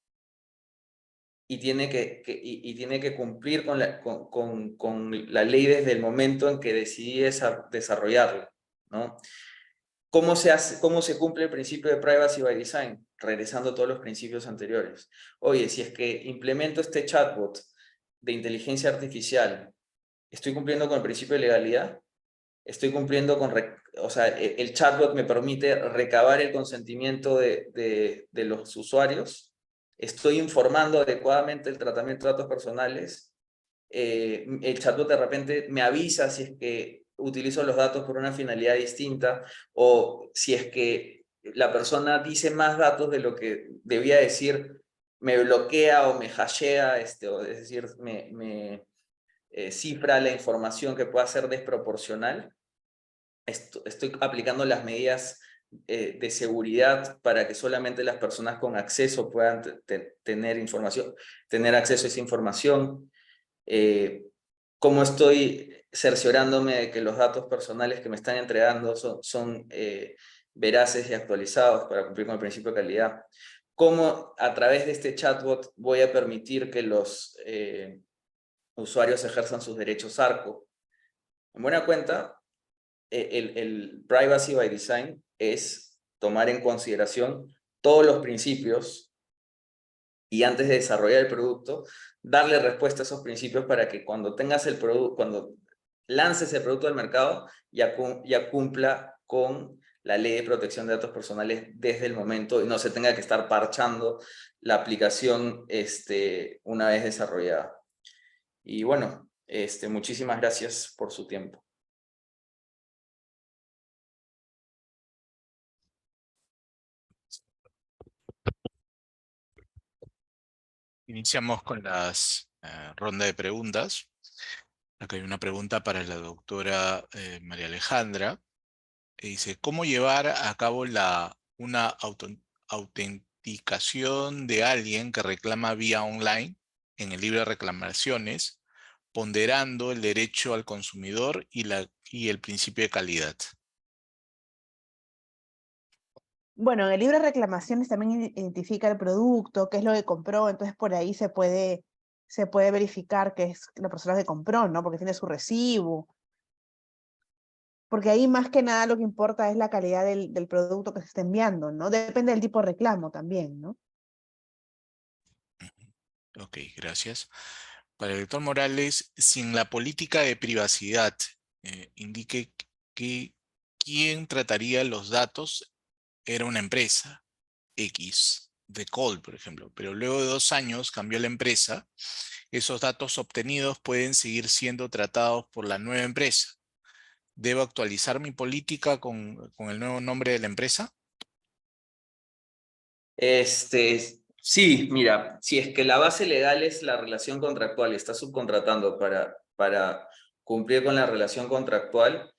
Y tiene que cumplir con la ley desde el momento en que decidí desarrollarla, ¿no? ¿Cómo se cumple el principio de privacy by design? Regresando a todos los principios anteriores. Oye, si es que implemento este chatbot de inteligencia artificial, ¿estoy cumpliendo con el principio de legalidad? Estoy cumpliendo con, o sea, el chatbot me permite recabar el consentimiento de los usuarios. Estoy informando adecuadamente el tratamiento de datos personales. El chatbot de repente me avisa si es que utilizo los datos por una finalidad distinta o si es que la persona dice más datos de lo que debía decir, me bloquea o me hashea, o es decir, cifra la información que pueda ser desproporcional. Estoy aplicando las medidas de seguridad para que solamente las personas con acceso puedan tener acceso a esa información. Cómo estoy cerciorándome de que los datos personales que me están entregando son veraces y actualizados para cumplir con el principio de calidad. Cómo a través de este chatbot voy a permitir que los usuarios ejerzan sus derechos ARCO. En buena cuenta, el privacy by design es tomar en consideración todos los principios y antes de desarrollar el producto, darle respuesta a esos principios para que cuando tengas el producto, cuando lances el producto al mercado, ya cumpla con la ley de protección de datos personales desde el momento y no se tenga que estar parchando la aplicación una vez desarrollada. Y bueno, muchísimas gracias por su tiempo. Iniciamos con las ronda de preguntas. Acá hay una pregunta para la doctora María Alejandra. Dice, ¿cómo llevar a cabo una autenticación de alguien que reclama vía online en el libro de reclamaciones, ponderando el derecho al consumidor y el principio de calidad? Bueno, en el libro de reclamaciones también identifica el producto, qué es lo que compró, entonces por ahí se puede verificar que es la persona que compró, ¿no? Porque tiene su recibo. Porque ahí más que nada lo que importa es la calidad del producto que se está enviando, ¿no? Depende del tipo de reclamo también, ¿no? Ok, gracias. Para el doctor Morales, sin la política de privacidad, indique que quién trataría los datos era una empresa X, de Call, por ejemplo, pero luego de 2 años cambió la empresa, esos datos obtenidos pueden seguir siendo tratados por la nueva empresa. ¿Debo actualizar mi política con el nuevo nombre de la empresa? Sí, mira, si es que la base legal es la relación contractual y está subcontratando para cumplir con la relación contractual,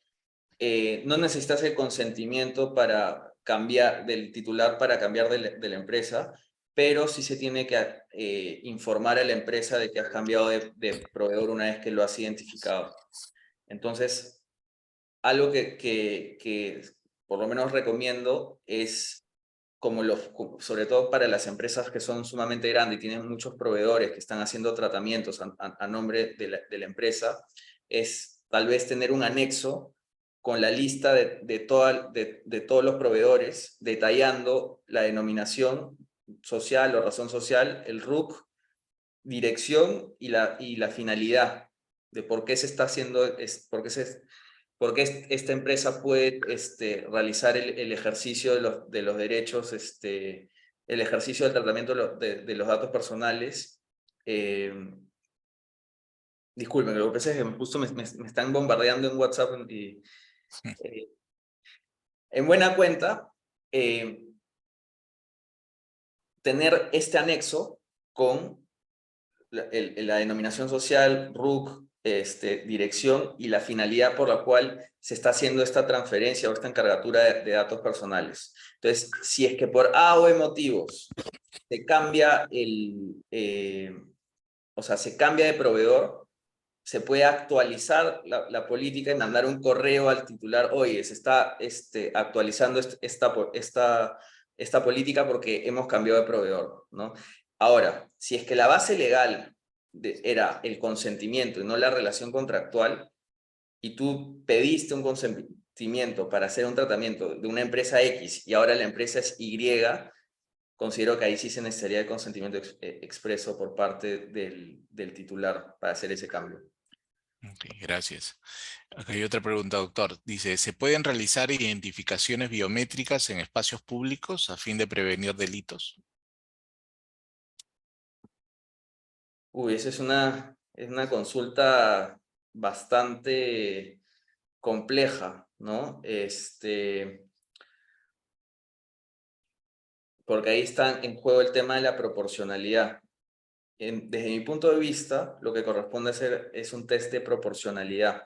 no necesitas el consentimiento para cambiar del titular para cambiar de la empresa, pero sí se tiene que informar a la empresa de que has cambiado de proveedor una vez que lo has identificado. Entonces, algo que por lo menos recomiendo es sobre todo para las empresas que son sumamente grandes y tienen muchos proveedores que están haciendo tratamientos a nombre de la empresa, es tal vez tener un anexo con la lista de todos los proveedores, detallando la denominación social o razón social, el RUC, dirección y la finalidad de por qué se está haciendo, porque esta empresa puede realizar el ejercicio de los derechos, el ejercicio del tratamiento de los datos personales. Disculpen, lo que pasa es que justo me están bombardeando en WhatsApp y en buena cuenta, tener este anexo con la denominación social, RUC, dirección y la finalidad por la cual se está haciendo esta transferencia o esta encargatura de datos personales. Entonces, si es que por A o B motivos se cambia se cambia de proveedor, se puede actualizar la política y mandar un correo al titular, oye, se está actualizando esta política porque hemos cambiado de proveedor, ¿no? Ahora, si es que la base legal era el consentimiento y no la relación contractual, y tú pediste un consentimiento para hacer un tratamiento de una empresa X y ahora la empresa es Y, considero que ahí sí se necesitaría el consentimiento expreso por parte del titular para hacer ese cambio. Ok, gracias. Acá hay otra pregunta, doctor. Dice, ¿se pueden realizar identificaciones biométricas en espacios públicos a fin de prevenir delitos? Uy, esa es una consulta bastante compleja, ¿no? Porque ahí está en juego el tema de la proporcionalidad. Desde mi punto de vista, lo que corresponde hacer es un test de proporcionalidad.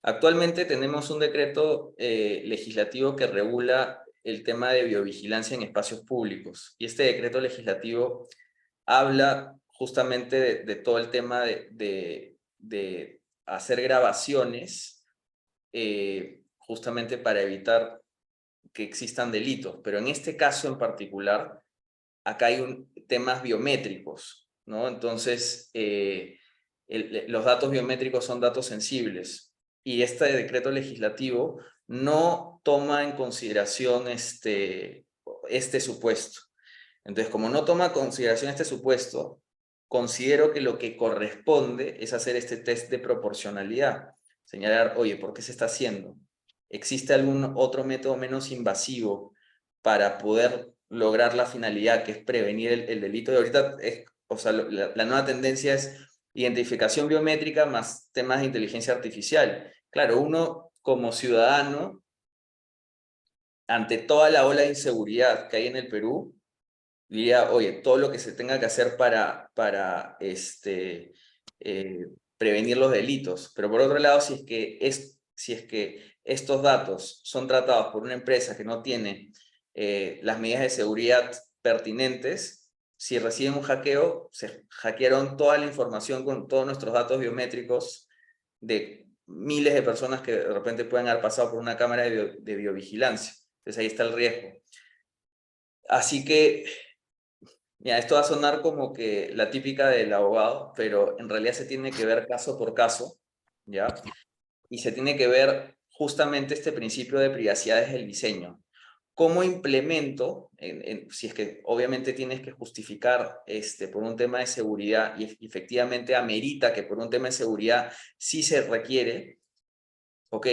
Actualmente tenemos un decreto legislativo que regula el tema de biovigilancia en espacios públicos. Y este decreto legislativo habla justamente de todo el tema de hacer grabaciones justamente para evitar que existan delitos. Pero en este caso en particular, acá hay temas biométricos, ¿no? Entonces, los datos biométricos son datos sensibles y este decreto legislativo no toma en consideración este supuesto. Entonces, como no toma en consideración este supuesto, considero que lo que corresponde es hacer este test de proporcionalidad. Señalar, oye, ¿por qué se está haciendo? ¿Existe algún otro método menos invasivo para poder lograr la finalidad, que es prevenir el delito? Y ahorita, la nueva tendencia es identificación biométrica más temas de inteligencia artificial. Claro, uno como ciudadano, ante toda la ola de inseguridad que hay en el Perú, diría, oye, todo lo que se tenga que hacer para prevenir los delitos. Pero por otro lado, si es que estos datos son tratados por una empresa que no tiene las medidas de seguridad pertinentes, si reciben un hackeo, se hackearon toda la información con todos nuestros datos biométricos de miles de personas que de repente pueden haber pasado por una cámara de biovigilancia. Entonces ahí está el riesgo. Así que mira, esto va a sonar como que la típica del abogado, pero en realidad se tiene que ver caso por caso, ¿ya? Y se tiene que ver justamente este principio de privacidad desde el diseño. ¿Cómo implemento, si es que obviamente tienes que justificar por un tema de seguridad y efectivamente amerita que por un tema de seguridad sí se requiere, ok,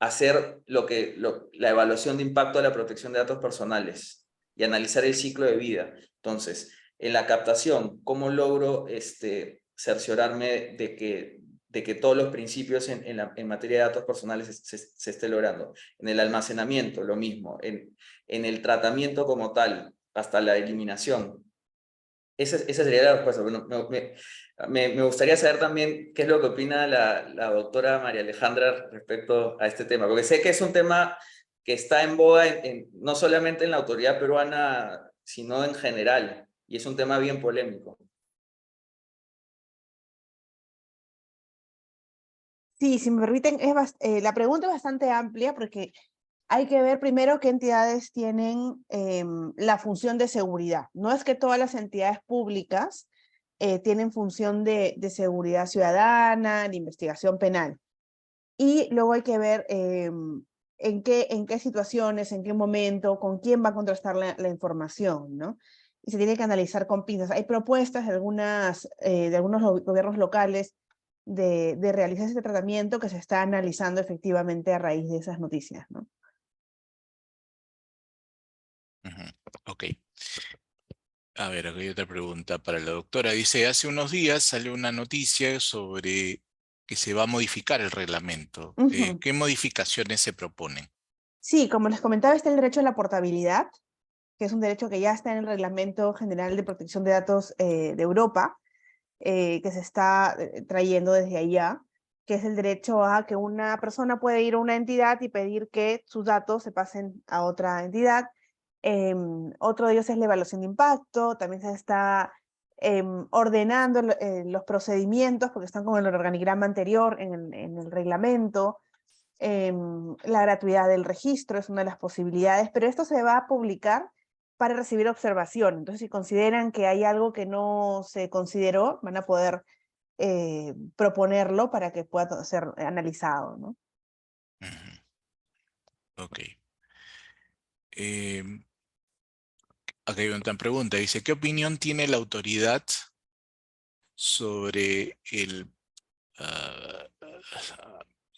hacer la evaluación de impacto de la protección de datos personales y analizar el ciclo de vida? Entonces, en la captación, ¿cómo logro cerciorarme de que todos los principios en materia de datos personales se esté logrando? En el almacenamiento, lo mismo. En el tratamiento como tal, hasta la eliminación. Esa sería la respuesta. Bueno, me gustaría saber también qué es lo que opina la doctora María Alejandra respecto a este tema, porque sé que es un tema que está en boga no solamente en la autoridad peruana, sino en general, y es un tema bien polémico. Sí, si me permiten, la pregunta es bastante amplia porque hay que ver primero qué entidades tienen la función de seguridad. No es que todas las entidades públicas tienen función de seguridad ciudadana, de investigación penal. Y luego hay que ver en qué situaciones, en qué momento, con quién va a contrastar la información, ¿no? Y se tiene que analizar con pinzas. Hay propuestas de algunos gobiernos locales de realizar este tratamiento que se está analizando efectivamente a raíz de esas noticias, ¿no? Ok. A ver, aquí hay otra pregunta para la doctora. Dice, hace unos días salió una noticia sobre que se va a modificar el reglamento. ¿Qué modificaciones se proponen? Sí, como les comentaba, está el derecho a la portabilidad, que es un derecho que ya está en el Reglamento General de Protección de Datos de Europa, que se está trayendo desde allá, que es el derecho a que una persona puede ir a una entidad y pedir que sus datos se pasen a otra entidad. Otro de ellos es la evaluación de impacto, también se está ordenando los procedimientos, porque están como en el organigrama anterior, en el reglamento. La gratuidad del registro es una de las posibilidades, pero esto se va a publicar para recibir observación. Entonces, si consideran que hay algo que no se consideró, van a poder proponerlo para que pueda ser analizado, ¿no? Ok. Acá hay una pregunta. Dice, ¿qué opinión tiene la autoridad sobre ah,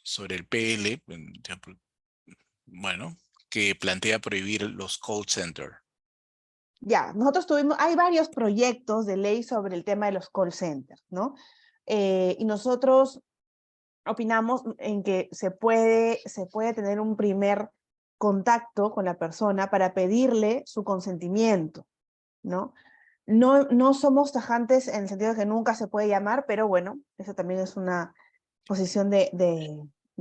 sobre el PL, bueno, que plantea prohibir los call centers? Ya, nosotros hay varios proyectos de ley sobre el tema de los call centers, ¿no? Y nosotros opinamos en que se puede tener un primer contacto con la persona para pedirle su consentimiento, ¿no? No somos tajantes en el sentido de que nunca se puede llamar, pero bueno, eso también es una posición de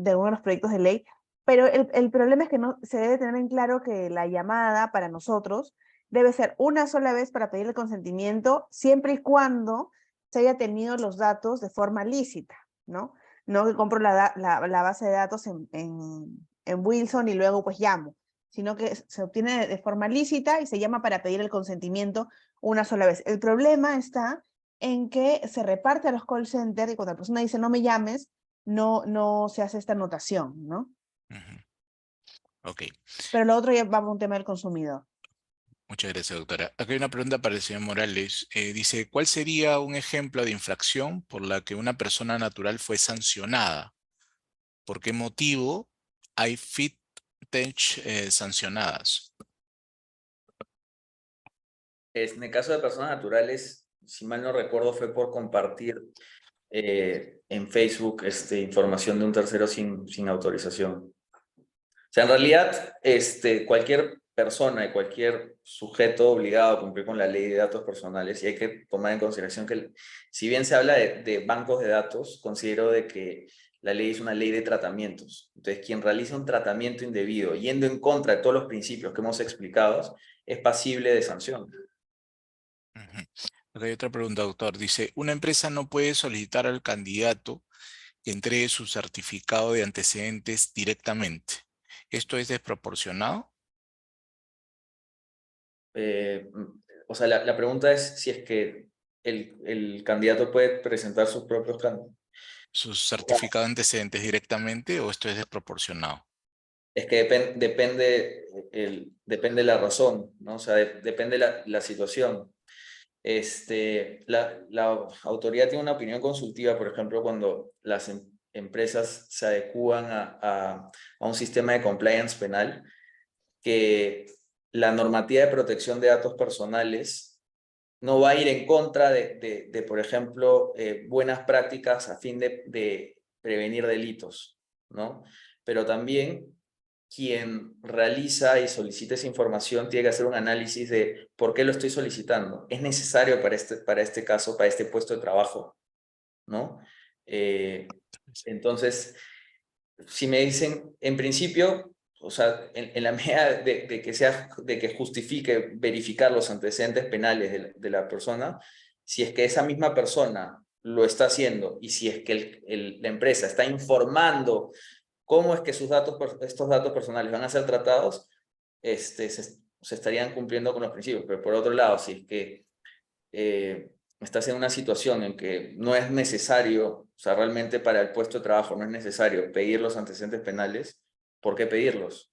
algunos de los proyectos de ley. Pero el problema es que no, se debe tener en claro que la llamada para nosotros debe ser una sola vez para pedir el consentimiento, siempre y cuando se haya tenido los datos de forma lícita, ¿no? No que compro la base de datos en Wilson y luego pues llamo, sino que se obtiene de forma lícita y se llama para pedir el consentimiento una sola vez. El problema está en que se reparte a los call centers y cuando la persona dice no me llames, no se hace esta anotación, ¿no? Ok, Pero lo otro ya va a un tema del consumidor. muchas gracias, doctora. Acá hay una pregunta para el señor Morales. Dice, ¿cuál sería un ejemplo de infracción por la que una persona natural fue sancionada? ¿Por qué motivo hay fintech sancionadas? En el caso de personas naturales, si mal no recuerdo, fue por compartir en Facebook información de un tercero sin autorización. O sea, en realidad, cualquier persona y cualquier sujeto obligado a cumplir con la ley de datos personales, y hay que tomar en consideración que si bien se habla de bancos de datos, considero de que la ley es una ley de tratamientos. Entonces, quien realiza un tratamiento indebido, yendo en contra de todos los principios que hemos explicado, es pasible de sanción. Acá hay otra pregunta, doctor. Dice, una empresa no puede solicitar al candidato que entregue su certificado de antecedentes directamente. ¿Esto es desproporcionado? O sea, la pregunta es si es que el candidato puede presentar sus propios candidatos. ¿Su certificado de antecedentes directamente o esto es desproporcionado? Es que depende la razón, ¿no? O sea, depende la situación. La autoridad tiene una opinión consultiva, por ejemplo, cuando las empresas se adecúan a un sistema de compliance penal, que la normativa de protección de datos personales no va a ir en contra de por ejemplo, buenas prácticas a fin de prevenir delitos, ¿no? Pero también quien realiza y solicita esa información tiene que hacer un análisis de por qué lo estoy solicitando. ¿Es necesario para este caso, para este puesto de trabajo? ¿No? Entonces, si me dicen, en principio, o sea, en la medida de que justifique verificar los antecedentes penales de la persona, si es que esa misma persona lo está haciendo y si es que la empresa está informando cómo es que estos datos personales van a ser tratados, se estarían cumpliendo con los principios. Pero por otro lado, si es que estás en una situación en que no es necesario, o sea, realmente para el puesto de trabajo no es necesario pedir los antecedentes penales, ¿por qué pedirlos?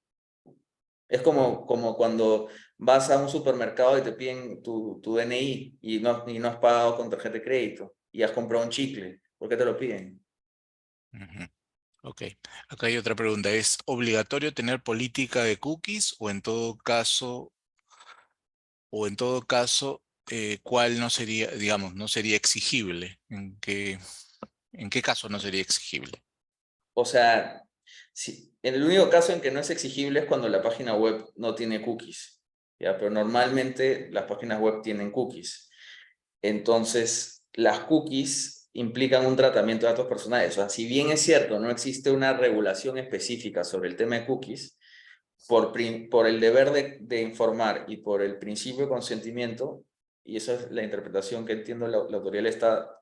Es como cuando vas a un supermercado y te piden tu DNI y no has pagado con tarjeta de crédito y has comprado un chicle. ¿Por qué te lo piden? Ok, acá hay otra pregunta. ¿Es obligatorio tener política de cookies o en todo caso, cuál no sería, digamos, no sería exigible? ¿En qué caso no sería exigible? O sea, en el único caso en que no es exigible es cuando la página web no tiene cookies, ¿ya? Pero normalmente las páginas web tienen cookies. Entonces, las cookies implican un tratamiento de datos personales. O sea, si bien es cierto, no existe una regulación específica sobre el tema de cookies, por el deber de informar y por el principio de consentimiento, y esa es la interpretación que entiendo la autoridad le está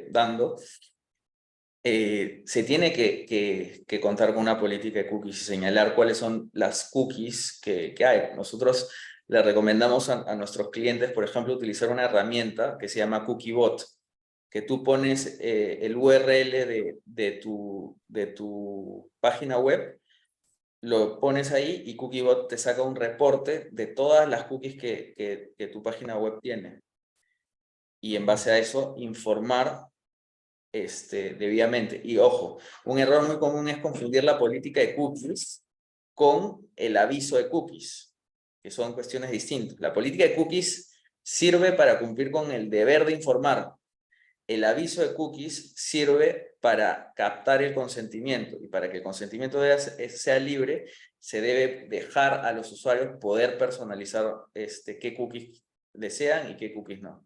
dando, se tiene que contar con una política de cookies y señalar cuáles son las cookies que hay. Nosotros le recomendamos a nuestros clientes, por ejemplo, utilizar una herramienta que se llama CookieBot, que tú pones el URL de tu página web, lo pones ahí y CookieBot te saca un reporte de todas las cookies que tu página web tiene. Y en base a eso, informar debidamente. Y ojo, un error muy común es confundir la política de cookies con el aviso de cookies, que son cuestiones distintas. La política de cookies sirve para cumplir con el deber de informar. El aviso de cookies sirve para captar el consentimiento, y para que el consentimiento sea libre, se debe dejar a los usuarios poder personalizar qué cookies desean y qué cookies no.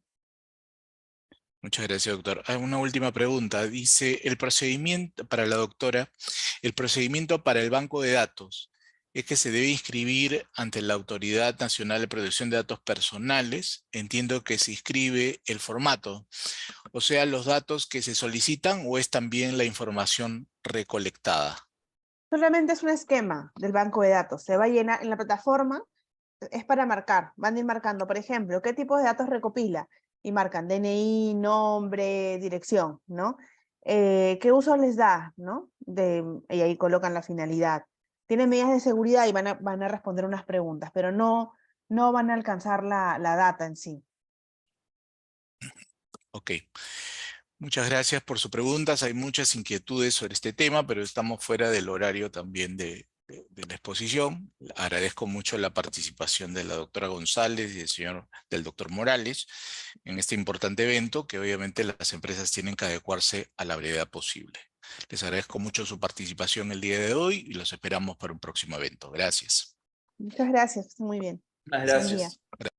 Muchas gracias, doctor. Una última pregunta. Dice, el procedimiento para la doctora, el procedimiento para el banco de datos es que se debe inscribir ante la Autoridad Nacional de Protección de Datos Personales. Entiendo que se inscribe el formato, o sea, los datos que se solicitan, o es también la información recolectada. Solamente es un esquema del banco de datos. Se va a llenar en la plataforma, es para marcar, van a ir marcando, por ejemplo, qué tipo de datos recopila. Y marcan DNI, nombre, dirección, ¿no? ¿Qué uso les da, no? Y ahí colocan la finalidad. Tienen medidas de seguridad y van a responder unas preguntas, pero no van a alcanzar la data en sí. Ok. Muchas gracias por sus preguntas. Hay muchas inquietudes sobre este tema, pero estamos fuera del horario también de la exposición. Agradezco mucho la participación de la doctora González y del doctor Morales en este importante evento, que obviamente las empresas tienen que adecuarse a la brevedad posible. Les agradezco mucho su participación el día de hoy y los esperamos para un próximo evento. Gracias. Muchas gracias, muy bien. Muchas Buen día. gracias.